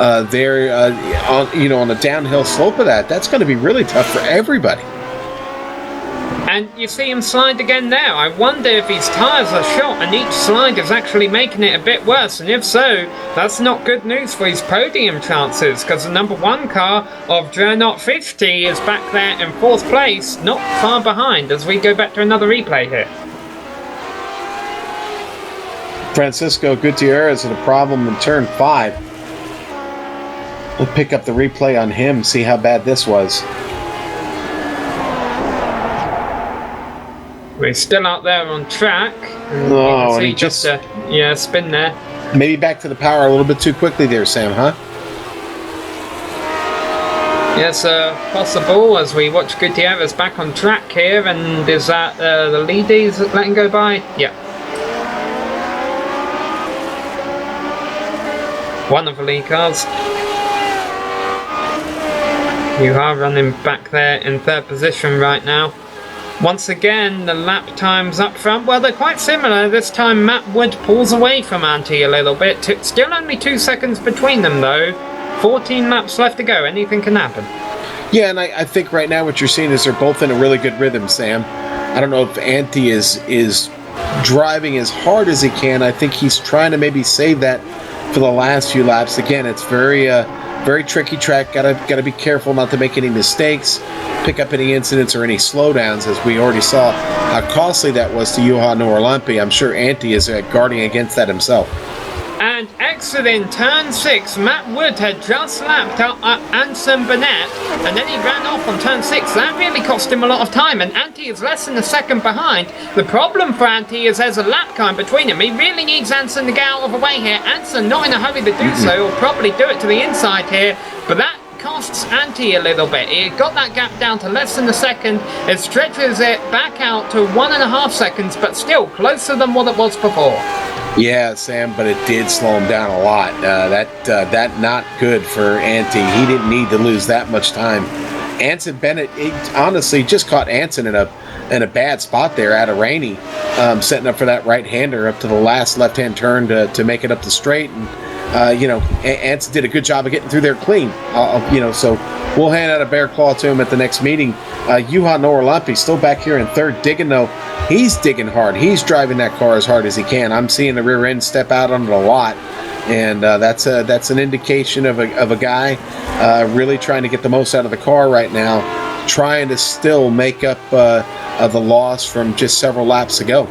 on the downhill slope of that. That's going to be really tough for everybody. And you see him slide again there. I wonder if his tyres are shot and each slide is actually making it a bit worse. And if so, that's not good news for his podium chances, because the number 1 car of Gernot 50 is back there in 4th place, not far behind as we go back to another replay here. Francisco Gutierrez had a problem in turn 5. We'll pick up the replay on him, see how bad this was. We're still out there on track. Oh, and he just spin there. Maybe back to the power a little bit too quickly there, Sam, huh? Yes, possible as we watch Gutierrez back on track here. And is that the lead he's letting go by? Yeah. One of the lead cars. You are running back there in 3rd position right now. Once again, the lap times up front, well, they're quite similar. This time, Matt Wood pulls away from Antti a little bit. Still only 2 seconds between them, though. 14 laps left to go. Anything can happen. Yeah, and I think right now what you're seeing is they're both in a really good rhythm, Sam. I don't know if Antti is driving as hard as he can. I think he's trying to maybe save that for the last few laps. Again, it's very tricky track. Gotta be careful not to make any mistakes, pick up any incidents or any slowdowns, as we already saw how costly that was to Juha Nuorlampi. I'm sure Antti is guarding against that himself. And exiting turn 6, Matt Wood had just lapped up Anson Burnett, and then he ran off on turn 6. That really cost him a lot of time, and Antti is less than a second behind. The problem for Antti is there's a lap time between him. He really needs Anson to get out of the way here. Anson not in a hurry to do so. He'll probably do it to the inside here, but that costs Antti a little bit. He got that gap down to less than a second. It stretches it back out to 1.5 seconds, but still closer than what it was before. Yeah, Sam, but it did slow him down a lot. That not good for Antti. He didn't need to lose that much time. Anson Bennett, honestly, just caught Anson in a bad spot there at a rainy, setting up for that right-hander up to the last left-hand turn to make it up the straight. And Anson did a good job of getting through there clean. So we'll hand out a bear claw to him at the next meeting. Juha Nuorlampi still back here in 3rd, digging though. He's digging hard. He's driving that car as hard as he can. I'm seeing the rear end step out on it a lot, and that's an indication of a guy really trying to get the most out of the car right now, trying to still make up the loss from just several laps ago.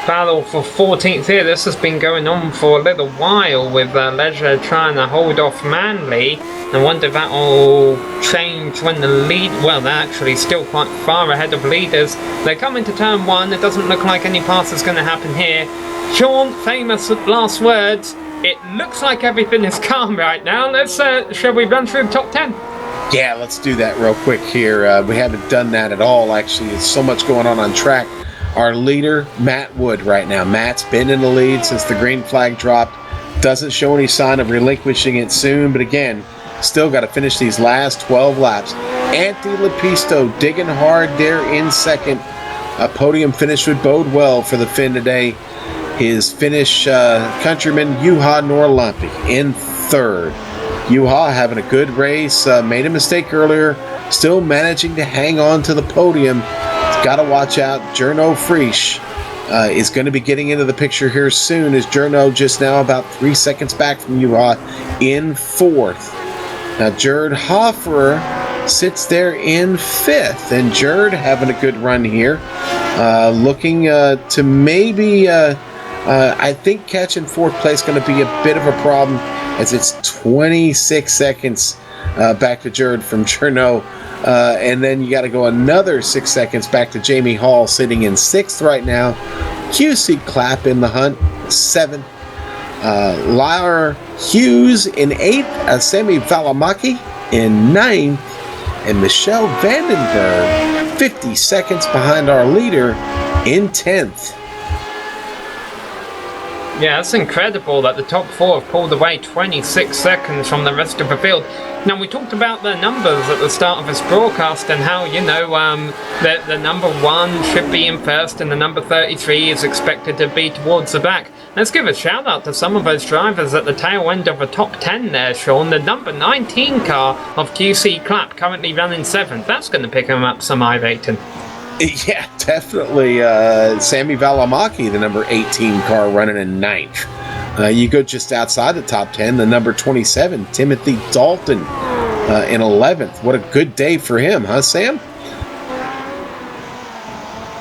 Battle for 14th here. This has been going on for a little while, with Leisure trying to hold off Manley. I wonder if that will change when the lead... Well, they're actually still quite far ahead of leaders. They're coming to turn 1. It doesn't look like any pass is going to happen here. Sean, famous last words. It looks like everything is calm right now. Let's shall we run through the top 10? Yeah, let's do that real quick here. We haven't done that at all, actually. There's so much going on track. Our leader, Matt Wood, right now. Matt's been in the lead since the green flag dropped. Doesn't show any sign of relinquishing it soon, but again, still got to finish these last 12 laps. Antti Lepisto digging hard there in 2nd. A podium finish would bode well for the Finn today. His Finnish countryman, Juha Nuorlampi, in 3rd. Juha having a good race, made a mistake earlier, still managing to hang on to the podium. Got to watch out. Gernot Frisch is going to be getting into the picture here soon, as Journo just now about 3 seconds back from you in 4th. Now Jared Hoffer sits there in 5th, and Jared having a good run here, looking to maybe I think catching 4th place going to be a bit of a problem, as it's 26 seconds back to Jared from Journo. And then you got to go another 6 seconds back to Jamie Hall, sitting in 6th right now. QC Clapp in the hunt, 7th. Lyra Hughes in 8th. Sammy Valimaki in 9th. And Michelle Vandenberg, 50 seconds behind our leader, in 10th. Yeah, it's incredible that the top 4 have pulled away 26 seconds from the rest of the field. Now, we talked about the numbers at the start of this broadcast and how, you know, the number 1 should be in 1st and the number 33 is expected to be towards the back. Let's give a shout out to some of those drivers at the tail end of the top 10 there, Sean. The number 19 car of QC Clapp currently running 7th. That's going to pick him up some I-rating. Yeah, definitely. Sammy Valimaki, the number 18 car, running in 9th. You go just outside the top 10, the number 27, Timothy Dalton, in 11th. What a good day for him, huh, Sam?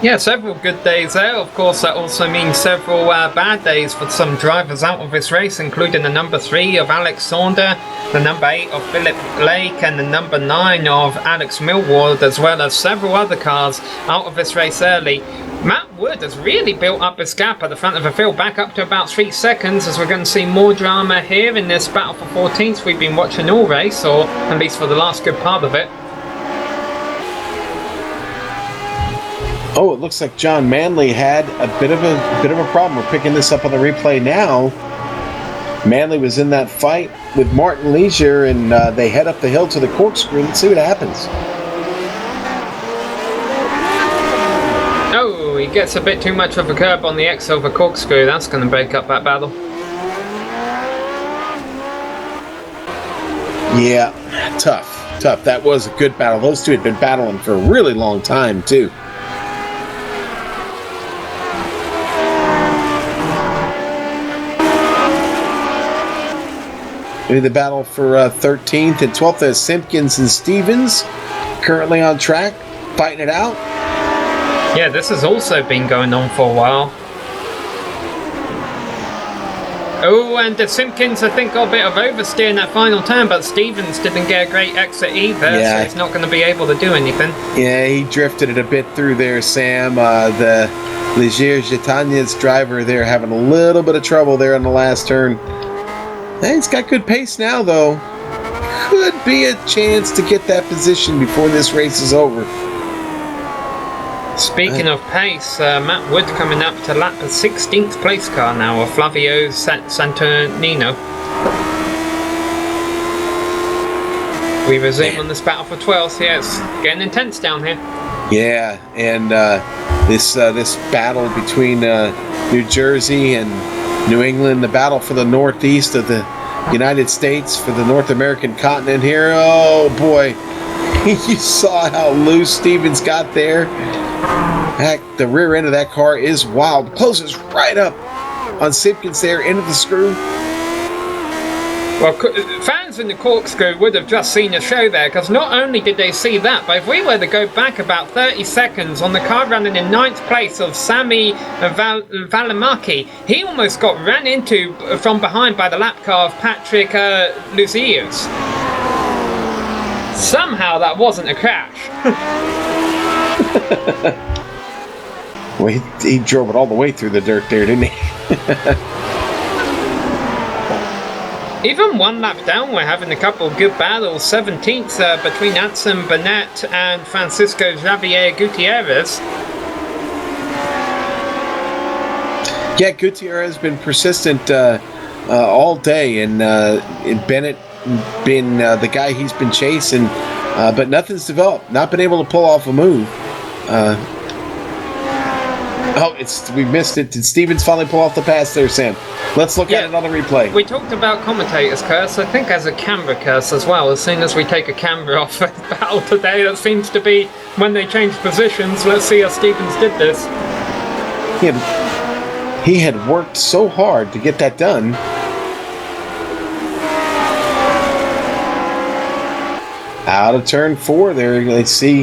Yeah, several good days there. Of course, that also means several bad days for some drivers out of this race, including the number 3 of Alex Saunder, the number 8 of Philip Blake, and the number 9 of Alex Millward, as well as several other cars out of this race early. Matt Wood has really built up this gap at the front of the field, back up to about 3 seconds, as we're going to see more drama here in this battle for 14th we've been watching all race, or at least for the last good part of it. Oh, it looks like John Manley had a bit of a problem. We're picking this up on the replay now. Manley was in that fight with Martin Leisure, and they head up the hill to the corkscrew. Let's see what happens. Oh, he gets a bit too much of a curb on the X over corkscrew. That's going to break up that battle. Yeah, tough. That was a good battle. Those two had been battling for a really long time, too. Maybe the battle for 13th and 12th as Simpkins and Stevens currently on track, fighting it out. Yeah, this has also been going on for a while. Oh, and Simpkins, I think, got a bit of oversteer in that final turn, but Stevens didn't get a great exit either, so he's not going to be able to do anything. Yeah, he drifted it a bit through there, Sam. The Ligier Gitania's driver there having a little bit of trouble there on the last turn. He's got good pace now, though. Could be a chance to get that position before this race is over. Speaking of pace, Matt Wood coming up to lap a 16th place car now of Flavio Santurnino. We resume on this battle for 12th. Yeah, it's getting intense down here. Yeah, and this battle between New Jersey and New England, the battle for the northeast of the United States, for the North American continent here. Oh boy, you saw how loose Stevens got there. Heck, the rear end of that car is wild. Closes right up on Simpkins there into the screw. Well, fans in the corkscrew would have just seen a show there, because not only did they see that, but if we were to go back about 30 seconds on the car running in 9th place of Sammy Valimaki, he almost got ran into from behind by the lap car of Patrick Luziers. Somehow that wasn't a crash. Well, he drove it all the way through the dirt there, didn't he? Even one lap down, we're having a couple of good battles. 17th between Anson Burnett and Francisco Javier Gutierrez. Yeah, Gutierrez has been persistent all day, and Bennett been the guy he's been chasing, but nothing's developed. Not been able to pull off a move. We missed it. Did Stevens finally pull off the pass there, Sam? Let's look at it on the replay. We talked about commentator's curse. I think as a camera curse as well. As soon as we take a camera off the battle today, that seems to be when they change positions. Let's see how Stevens did this. he had worked so hard to get that done. Out of turn 4 there, let's see.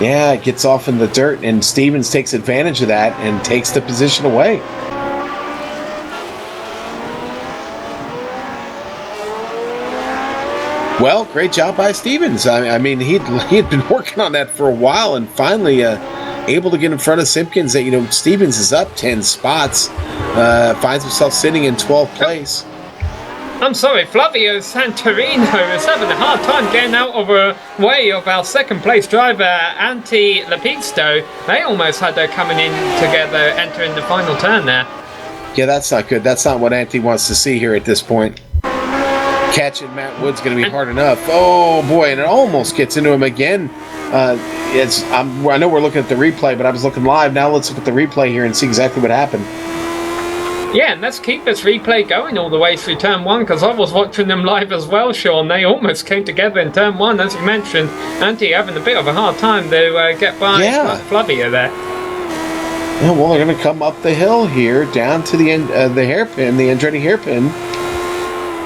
Yeah, it gets off in the dirt, and Stevens takes advantage of that and takes the position away. Well, great job by Stevens. I mean, he had been working on that for a while, and finally able to get in front of Simpkins. That, you know, Stevens is up 10 spots, finds himself sitting in 12th place. I'm sorry, Flavio Santorino is having a hard time getting out of the way of our second place driver, Antti Lepisto. They almost had her coming in together, entering the final turn there. Yeah, that's not good. That's not what Antti wants to see here at this point. Catching Matt Wood's going to be hard enough. Oh, boy, and it almost gets into him again. I know we're looking at the replay, but I was looking live. Now let's look at the replay here and see exactly what happened. Yeah, and let's keep this replay going all the way through turn 1, because I was watching them live as well, Sean. They almost came together in turn 1, as you mentioned. Antti having a bit of a hard time to get by Flavio there. Yeah, well, they're going to come up the hill here, down to the end, the hairpin, the Andretti hairpin.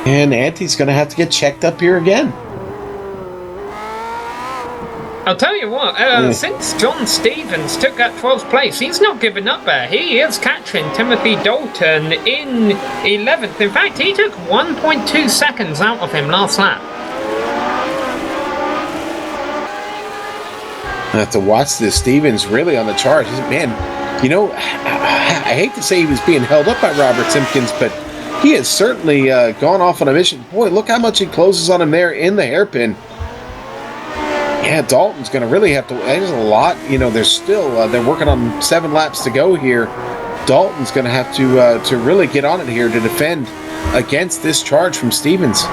And Antti's going to have to get checked up here again. I'll tell you what, since John Stevens took that 12th place, he's not giving up there. He is catching Timothy Dalton in 11th. In fact, he took 1.2 seconds out of him last lap. I have to watch this. Stevens really on the charge. Man, you know, I hate to say he was being held up by Robert Simpkins, but he has certainly gone off on a mission. Boy, look how much he closes on him there in the hairpin. Yeah, Dalton's going to really have to. There's a lot. You know, there's still they're working on 7 laps to go here. Dalton's going to have to really get on it here to defend against this charge from Stevens.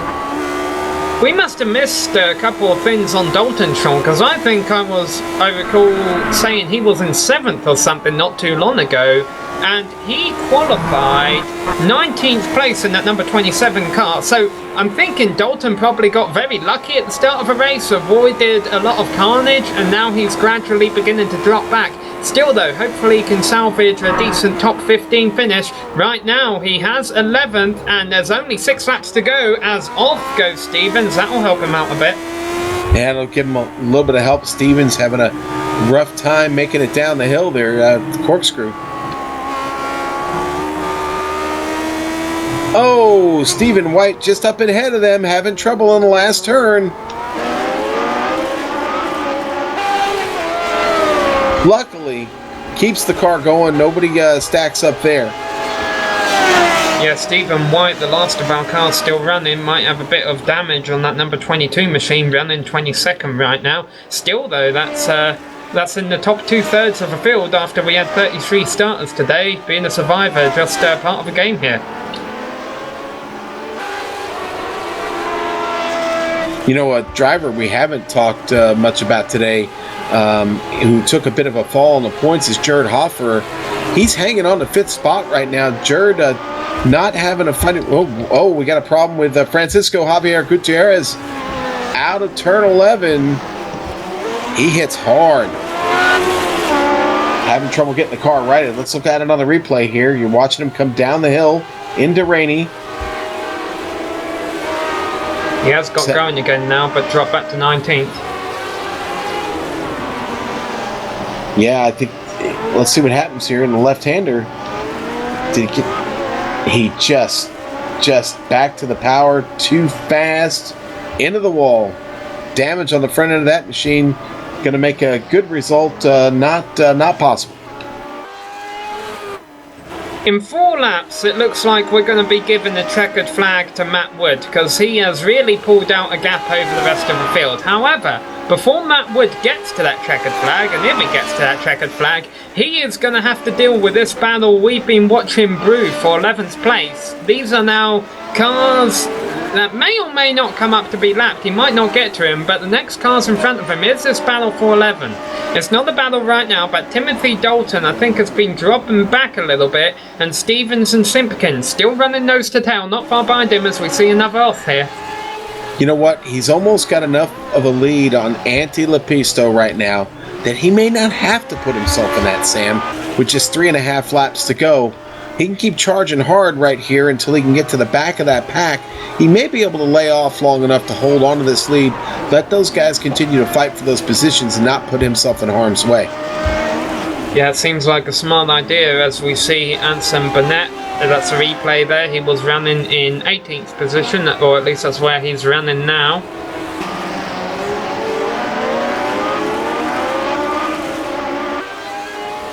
We must have missed a couple of things on Dalton, Sean, because I think I recall saying he was in 7th or something not too long ago, and he qualified 19th place in that number 27 car. So I'm thinking Dalton probably got very lucky at the start of a race, avoided a lot of carnage, and now he's gradually beginning to drop back. Still though, hopefully he can salvage a decent top 15 finish. Right now he has 11th, and there's only 6 laps to go as off goes Stevens. That'll help him out a bit. Yeah, it'll give him a little bit of help. Stevens having a rough time making it down the hill there, the corkscrew. Oh, Stephen White just up ahead of them, having trouble on the last turn. Luckily, keeps the car going. Nobody stacks up there. Yeah, Stephen White, the last of our cars still running, might have a bit of damage on that number 22 machine, running 22nd right now. Still though, that's in the top 2/3 of the field after we had 33 starters today. Being a survivor, just part of the game here. You know, a driver we haven't talked much about today, who took a bit of a fall on the points, is Jared Hoffer. He's hanging on to 5th spot right now. Jared not having a fight. Oh, we got a problem with Francisco Javier Gutierrez out of turn 11. He hits hard. Having trouble getting the car righted. Let's look at another replay here. You're watching him come down the hill into Rainey. He has got going again now, but dropped back to 19th. Yeah, I think. Let's see what happens here in the left-hander. Did he get? He just back to the power too fast into the wall. Damage on the front end of that machine. Going to make a good result not possible. In 4 laps, it looks like we're going to be giving the checkered flag to Matt Wood, because he has really pulled out a gap over the rest of the field. However, before Matt Wood gets to that checkered flag, and if he gets to that checkered flag, he is going to have to deal with this battle we've been watching brew for 11th place. These are now cars that may or may not come up to be lapped. He might not get to him, but the next cars in front of him is this battle for 11. It's not a battle right now, but Timothy Dalton, I think, has been dropping back a little bit, and Stevens and Simpkins still running nose to tail, not far behind him as we see another off here. You know what? He's almost got enough of a lead on Antti Lepisto right now that he may not have to put himself in that, Sam, with just 3.5 laps to go. He can keep charging hard right here until he can get to the back of that pack. He may be able to lay off long enough to hold on to this lead, let those guys continue to fight for those positions and not put himself in harm's way. Yeah, it seems like a smart idea as we see Anson Burnett. That's a replay there. He was running in 18th position, or at least that's where he's running now.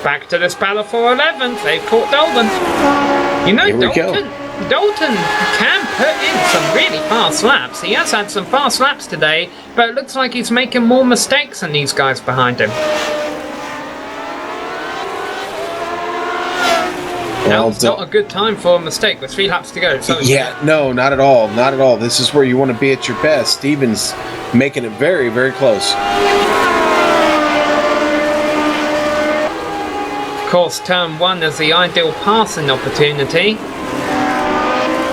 Back to this battle for 11th. They've caught Dalton. You know, Dalton can put in some really fast laps. He has had some fast laps today, but it looks like he's making more mistakes than these guys behind him. Now, it's not a good time for a mistake with 3 laps to go. So yeah, no, not at all. Not at all. This is where you want to be at your best. Stevens making it very, very close. Of course, turn 1 is the ideal passing opportunity.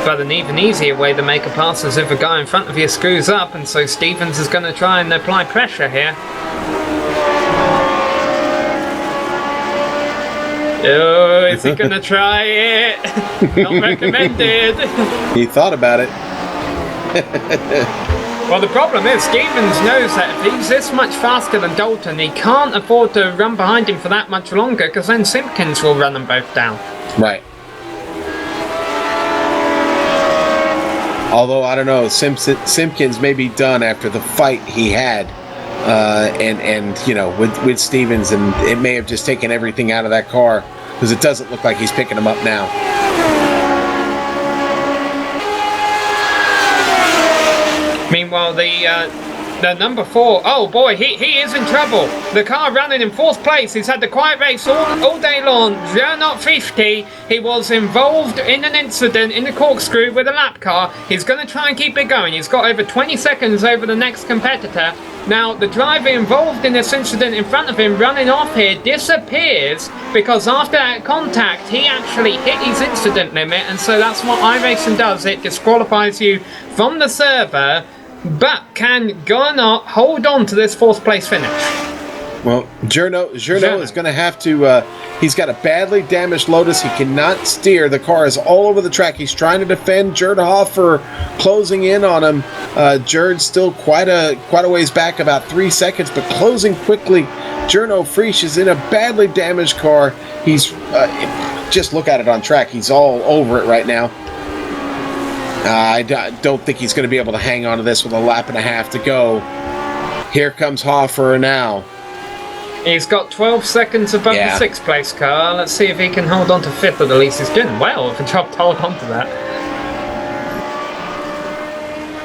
But an even easier way to make a pass is if a guy in front of you screws up, and so Stevens is going to try and apply pressure here. Oh, is he gonna try it? Not recommended. He thought about it. Well, the problem is Stevens knows that if he's this much faster than Dalton, he can't afford to run behind him for that much longer, because then Simpkins will run them both down. Right. Although, I don't know, Simpkins may be done after the fight he had. And you know, with Stevens, and it may have just taken everything out of that car, because it doesn't look like he's picking him up now. Meanwhile, the number 4, oh boy, he is in trouble. The car running in 4th place. He's had the quiet race all day long. Gernot 50. He was involved in an incident in the corkscrew with a lap car. He's going to try and keep it going. He's got over 20 seconds over the next competitor. Now, the driver involved in this incident in front of him running off here disappears because after that contact, he actually hit his incident limit, and so that's what iRacing does. It disqualifies you from the server. But can Gernot hold on to this 4th place finish? Well, Gernot is going to have to. He's got a badly damaged Lotus. He cannot steer. The car is all over the track. He's trying to defend Gerd Hoffer, closing in on him. Gerd's still quite a ways back, about 3 seconds, but closing quickly. Gernot Frisch is in a badly damaged car. He's just look at it on track. He's all over it right now. I don't think he's going to be able to hang on to this with a lap and a half to go. Here comes Hoffer now. He's got 12 seconds above the 6th place car. Let's see if he can hold on to 5th at least. He's doing well if a job to hold on to that.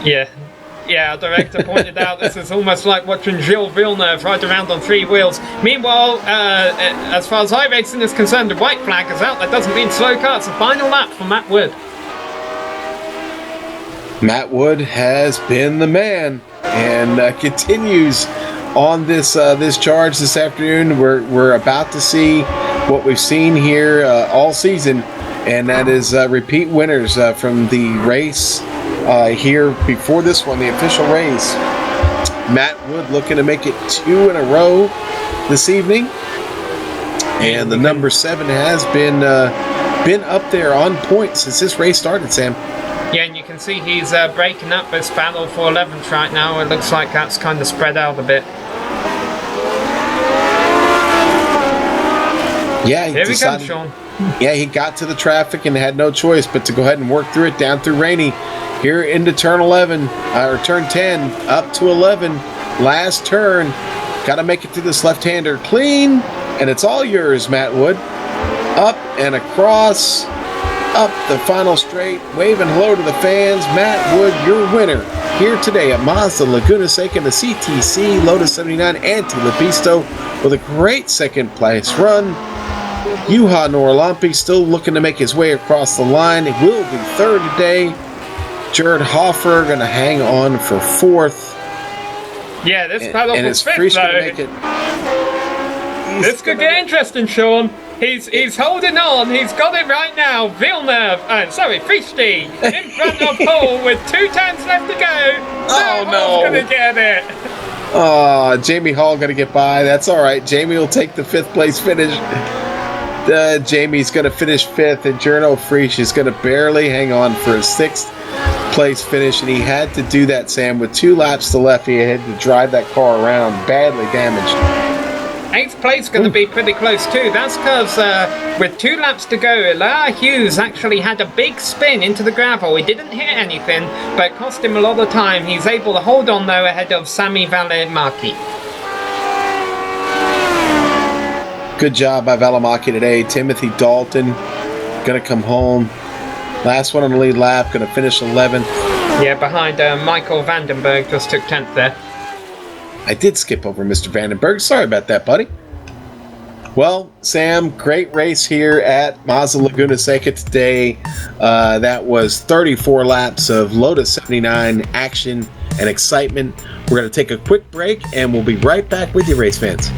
Yeah, our director pointed out this is almost like watching Gilles Villeneuve ride around on 3 wheels. Meanwhile, as far as iRacing is concerned, the white flag is out. That doesn't mean slow car. It's a final lap for Matt Wood. Matt Wood has been the man and continues on this charge this afternoon. We're about to see what we've seen here all season, and that is repeat winners from the race here before this one, the official race. Matt Wood looking to make it 2 in a row this evening, and the number 7 has been up there on points since this race started, Sam. Yeah, and you can see he's breaking up this battle for 11th right now. It looks like that's kind of spread out a bit. Yeah, here we come, Sean. Yeah, he got to the traffic and had no choice but to go ahead and work through it down through Rainey. Here into turn 11, or turn 10, up to 11. Last turn. Got to make it through this left-hander clean, and it's all yours, Matt Wood. Up and across. Up the final straight, waving hello to the fans. Matt Wood, your winner here today at Mazda Laguna Seca in the CTC Lotus 79 Anti-Lepisto with a great second place run. Juha Norlampi still looking to make his way across the line. It will be 3rd today. Gerd Hoffer going to hang on for 4th. Yeah, this battle for 5th, though. This could get interesting, Sean. He's holding on. He's got it right now. Villeneuve, Frischti in front of Paul with 2 turns left to go. Oh no! Paul's gonna get it. Jamie Hall going to get by. That's all right. Jamie will take the 5th place finish. Jamie's going to finish 5th, and Journo Frisch is going to barely hang on for his 6th place finish, and he had to do that, Sam, with 2 laps to left. He had to drive that car around, badly damaged. 8th place going to be pretty close too. That's because with 2 laps to go, Elijah Hughes actually had a big spin into the gravel. He didn't hit anything, but it cost him a lot of time. He's able to hold on though ahead of Sami Välimäki. Good job by Välimäki today. Timothy Dalton going to come home. Last one on the lead lap, going to finish 11th. Yeah, behind Michael Vandenberg, just took 10th there. I did skip over Mr. Vandenberg. Sorry about that, buddy. Well, Sam, great race here at Mazda Laguna Seca today. That was 34 laps of Lotus 79 action and excitement. We're going to take a quick break, and we'll be right back with you, race fans.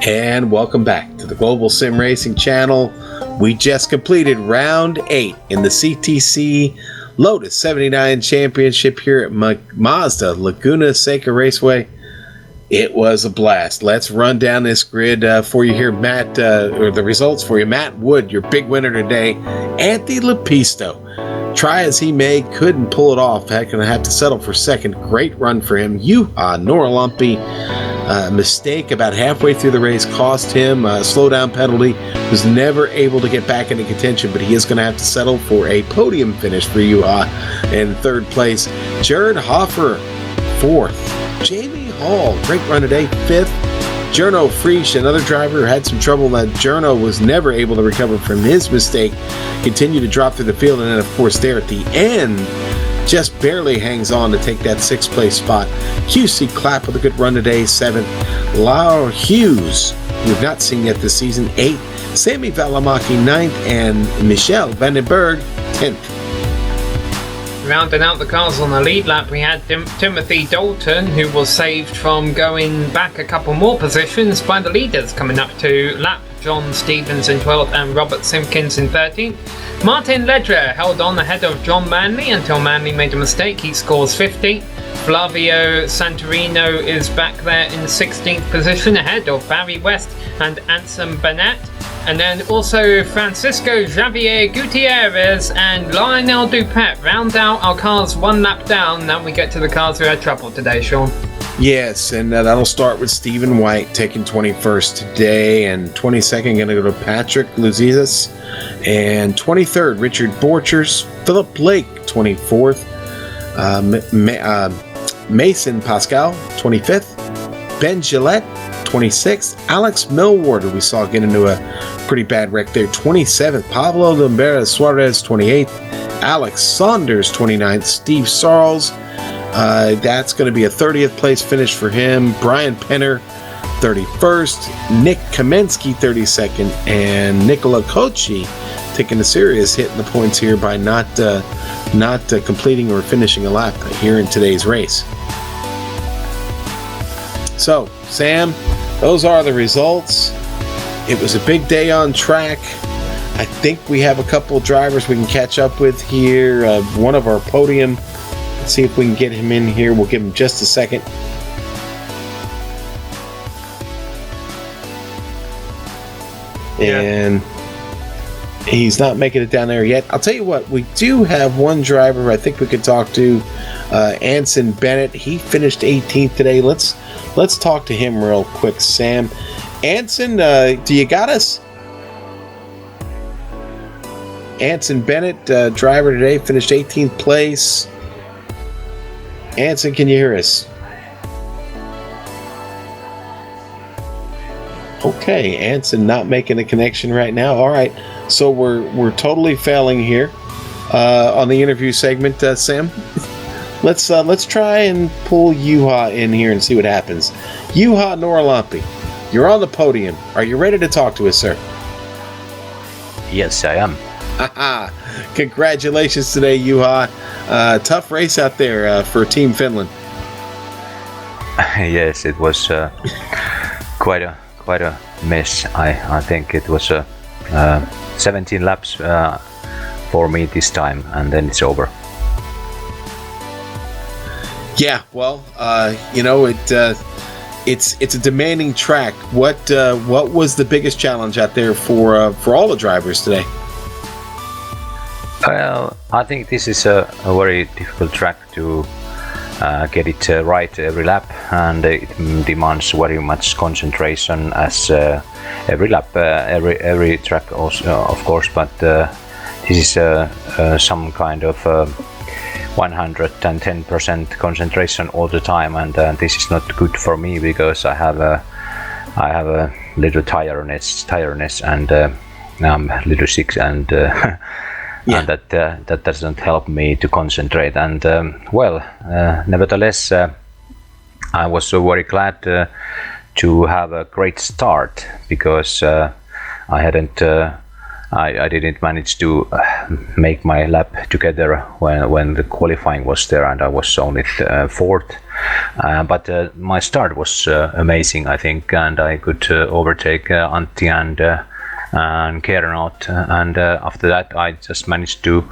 And welcome back to the Global Sim Racing channel. We just completed round 8 in the CTC Lotus 79 championship here at Mazda Laguna Seca Raceway. It was a blast. Let's run down this grid for you here, Matt, or the results for you. Matt Wood, your big winner today. Anthony Lepisto, try as he may, couldn't pull it off. Going to have to settle for second. Great run for him. Juha Norlampi, mistake about halfway through the race cost him a slowdown penalty. Was never able to get back into contention, but he is going to have to settle for a podium finish for Juha in third place. Jared Hoffer, fourth. Jamie Hall, great run today, fifth. Jerno Friesch, another driver who had some trouble. That Jerno was never able to recover from his mistake. Continued to drop through the field, and then, of course, there at the end, just barely hangs on to take that sixth place spot. QC Clapp with a good run today, seventh. Lau Hughes, we've not seen yet this season, eighth. Sammy Valimaki, ninth, and Michel Vandenberg, 10th. Rounding out the cars on the lead lap, we had Timothy Dalton, who was saved from going back a couple more positions by the leaders coming up to lap. John Stevens in 12th and Robert Simpkins in 13th. Martin Ledger held on ahead of John Manley until Manley made a mistake. He scores 50. Flavio Santorino is back there in 16th position ahead of Barry West and Anson Bennett. And then also Francisco Javier Gutierrez and Lionel Dupet round out our cars one lap down. Now we get to the cars who had trouble today, Sean. Yes, and that'll start with Stephen White taking 21st today, and 22nd going to go to Patrick Luzizas, and 23rd Richard Borchers, Philip Blake 24th, Mason Pascal 25th, Ben Gillette 26th, Alex Millward, who we saw get into a pretty bad wreck there, 27th, Pablo Lumbera Suarez 28th, Alex Saunders 29th, Steve Sarles, that's going to be a 30th place finish for him. Brian Penner, 31st. Nick Kamensky, 32nd. And Nicola Kochi taking a serious hit in the points here by not completing or finishing a lap here in today's race. So, Sam, those are the results. It was a big day on track. I think we have a couple of drivers we can catch up with here. One of our podium. Let's see if we can get him in here. We'll give him just a second. And he's not making it down there yet. I'll tell you what, we do have one driver I think we could talk to, Anson Bennett. He finished 18th today. Let's talk to him real quick, Sam. Anson, do you got us? Anson Bennett, driver today, finished 18th place. Anson, can you hear us? Okay, Anson not making a connection right now. All right, so we're totally failing here on the interview segment, Sam. Let's try and pull Juha in here and see what happens. Juha Norlampi, you're on the podium. Are you ready to talk to us, sir? Yes, I am. Congratulations today, Juha. Tough race out there for Team Finland. Yes, it was quite a mess. I think it was 17 laps for me this time, and then it's over. Yeah, well, it's a demanding track. What was the biggest challenge out there for all the drivers today? Well, I think this is a very difficult track to get it right every lap, and it demands very much concentration as every lap, every track also, of course, but this is some kind of 110% concentration all the time, and this is not good for me because I have a little tiredness, and I'm a little sick, and yeah. And that doesn't help me to concentrate. And nevertheless, I was so very glad to have a great start because I didn't manage to make my lap together when the qualifying was there, and I was only fourth. But my start was amazing, I think, and I could overtake Antti and Kernot, and after that I just managed to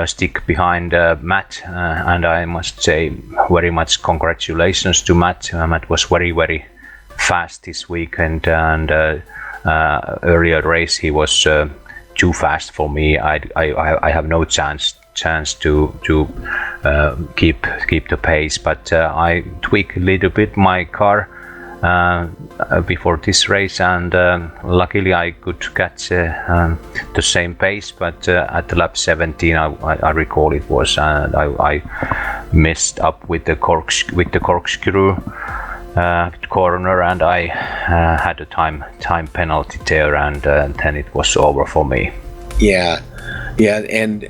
stick behind Matt, and I must say very much congratulations to Matt. Matt was very, very fast this weekend, and earlier race he was too fast for me. I have no chance to keep the pace, but I tweaked a little bit my car before this race, and luckily I could catch the same pace, but at the lap 17 I recall it was, and I messed up with the corkscrew corner, and I had a time penalty there, and then it was over for me. Yeah, and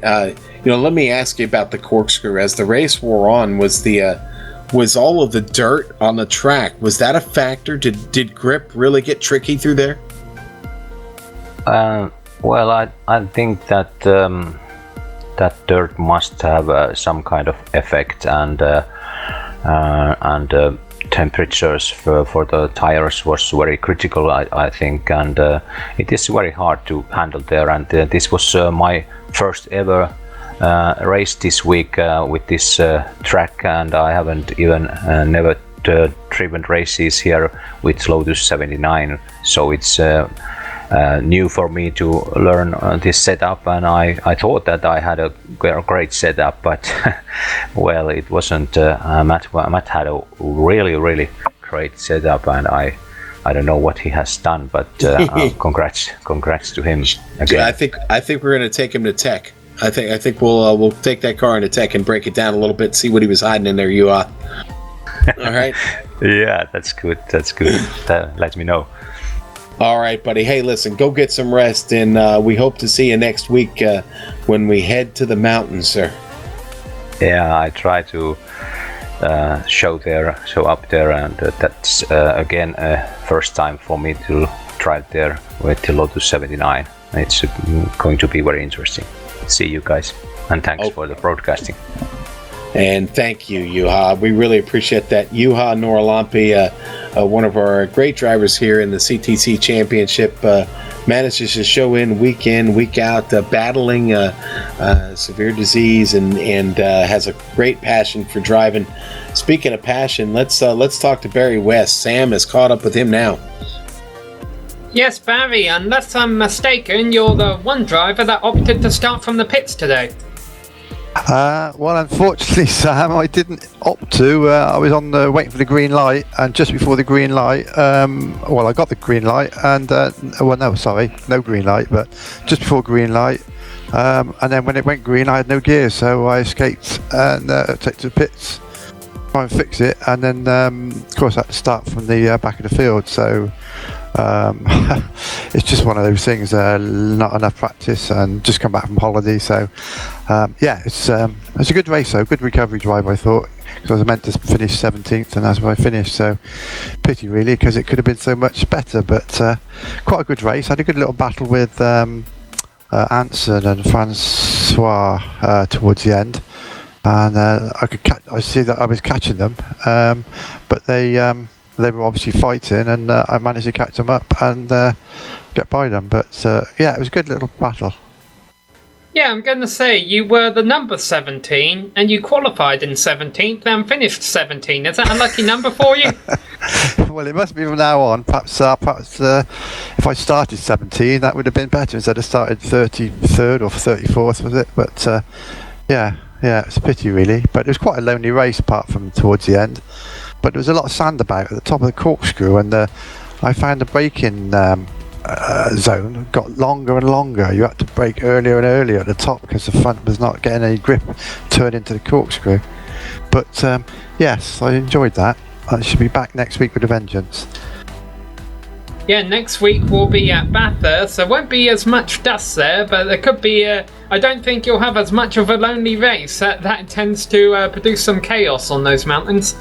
let me ask you about the corkscrew. As the race wore on, was all of the dirt on the track, was that a factor? Did grip really get tricky through there? Well, I think that that dirt must have some kind of effect, and temperatures for the tires was very critical, I think, and it is very hard to handle there. And this was my first ever race this week with this track, and I haven't even never driven races here with Lotus 79, so it's new for me to learn this setup, and I thought that I had a great setup, but well, it wasn't. Matt had a really great setup, and I don't know what he has done, but congrats to him again. Yeah, I think we're going to take him to tech. I think we'll take that car into tech and break it down a little bit, see what he was hiding in there. All right? Yeah, that's good. Let me know. All right, buddy. Hey, listen, go get some rest, and we hope to see you next week when we head to the mountains, sir. Yeah, I try to show up there, and that's again first time for me to drive there with the Lotus 79. It's going to be very interesting. See you guys, and thanks for the broadcasting. And thank you, Juha. We really appreciate that. Juha Noralampi, one of our great drivers here in the CTC Championship, manages to show in, week out, battling severe disease, and has a great passion for driving. Speaking of passion, let's talk to Barry West. Sam has caught up with him now. Yes, Barry, unless I'm mistaken, you're the one driver that opted to start from the pits today. Well, unfortunately, Sam, I didn't opt to. I was on waiting for the green light, and just before the green light, I got the green light, and no green light, but just before green light, and then when it went green, I had no gear, so I escaped and took to the pits, try and fix it, and then of course I had to start from the back of the field, so. It's just one of those things, not enough practice, and just come back from holiday, so it's a good race, though, good recovery drive, I thought, because I was meant to finish 17th, and that's where I finished, so pity really, because it could have been so much better, but quite a good race. I had a good little battle with Anson and Francois towards the end, and I see that I was catching them, but they were obviously fighting, and I managed to catch them up and get by them. But it was a good little battle. Yeah, I'm going to say, you were the number 17, and you qualified in 17th and finished 17. Is that a lucky number for you? Well, it must be from now on. Perhaps if I started 17, that would have been better instead of started 33rd or 34th, was it? But it's a pity, really. But it was quite a lonely race, apart from towards the end. But there was a lot of sand about at the top of the corkscrew, and I found the braking zone got longer and longer. You had to brake earlier and earlier at the top because the front was not getting any grip turned into the corkscrew. But yes, I enjoyed that. I should be back next week with a vengeance. Yeah, next week we'll be at Bathurst. There won't be as much dust there, but there could be I don't think you'll have as much of a lonely race. That tends to produce some chaos on those mountains.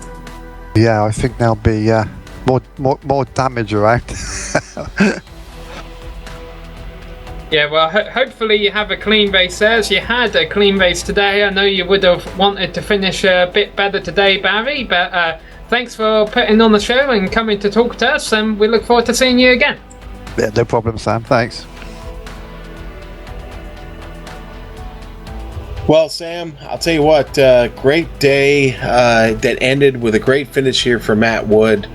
Yeah, I think there'll be more damage around. Yeah, well, hopefully you have a clean race there, as you had a clean race today. I know you would have wanted to finish a bit better today, Barry, but thanks for putting on the show and coming to talk to us, and we look forward to seeing you again. Yeah, no problem, Sam. Thanks. Well, Sam, I'll tell you what, great day that ended with a great finish here for Matt Wood.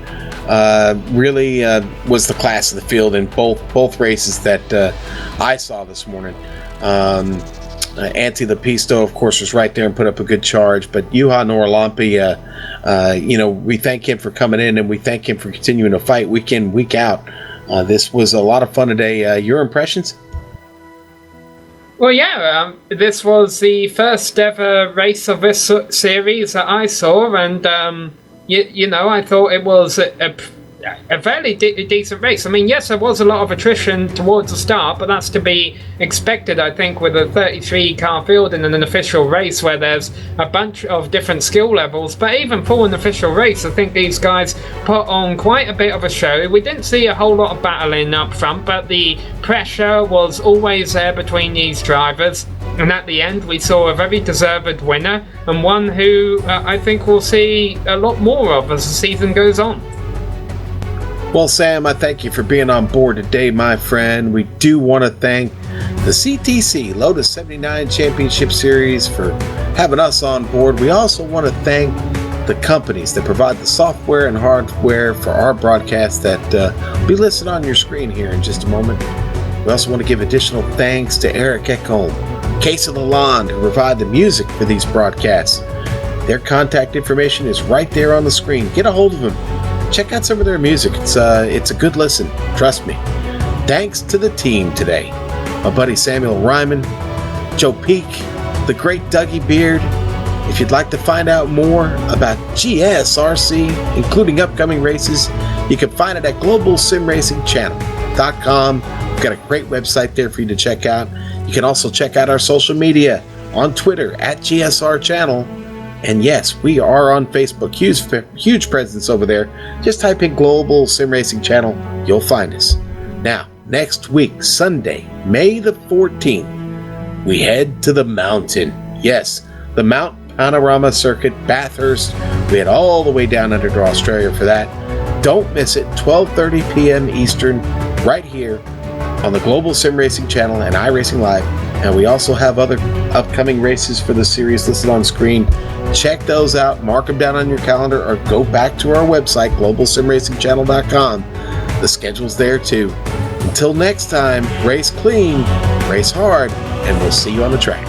Really was the class of the field in both races that I saw this morning. Ante Lepisto, of course, was right there and put up a good charge, but Juha Norlampi, we thank him for coming in, and we thank him for continuing to fight week in, week out. This was a lot of fun today. Your impressions? Well, yeah, this was the first ever race of this series that I saw, and I thought it was a fairly decent race. I mean, yes, there was a lot of attrition towards the start, but that's to be expected, I think, with a 33-car field in an official race where there's a bunch of different skill levels. But even for an official race, I think these guys put on quite a bit of a show. We didn't see a whole lot of battling up front, but the pressure was always there between these drivers. And at the end, we saw a very deserved winner, and one who I think we'll see a lot more of as the season goes on. Well, Sam, I thank you for being on board today, my friend. We do want to thank the CTC Lotus 79 Championship Series for having us on board. We also want to thank the companies that provide the software and hardware for our broadcast that will be listed on your screen here in just a moment. We also want to give additional thanks to Eric Ekholm, Casey Lalonde, who provide the music for these broadcasts. Their contact information is right there on the screen. Get a hold of them. Check out some of their music. It's a good listen. Trust me. Thanks to the team today. My buddy Samuel Ryman, Joe Peak, the great Dougie Beard. If you'd like to find out more about GSRC, including upcoming races, you can find it at globalsimracingchannel.com. We've got a great website there for you to check out. You can also check out our social media on Twitter at GSR Channel. And yes, we are on Facebook. Huge presence over there. Just type in Global Sim Racing Channel. You'll find us. Now, next week, Sunday, May the 14th, we head to the mountain. Yes, the Mount Panorama Circuit, Bathurst. We head all the way down under to Australia for that. Don't miss it, 12:30 p.m. Eastern, right here on the Global Sim Racing Channel and iRacing Live. And we also have other upcoming races for the series listed on screen. Check those out, mark them down on your calendar, or go back to our website, globalsimracingchannel.com. The schedule's there too. Until next time, race clean, race hard, and we'll see you on the track.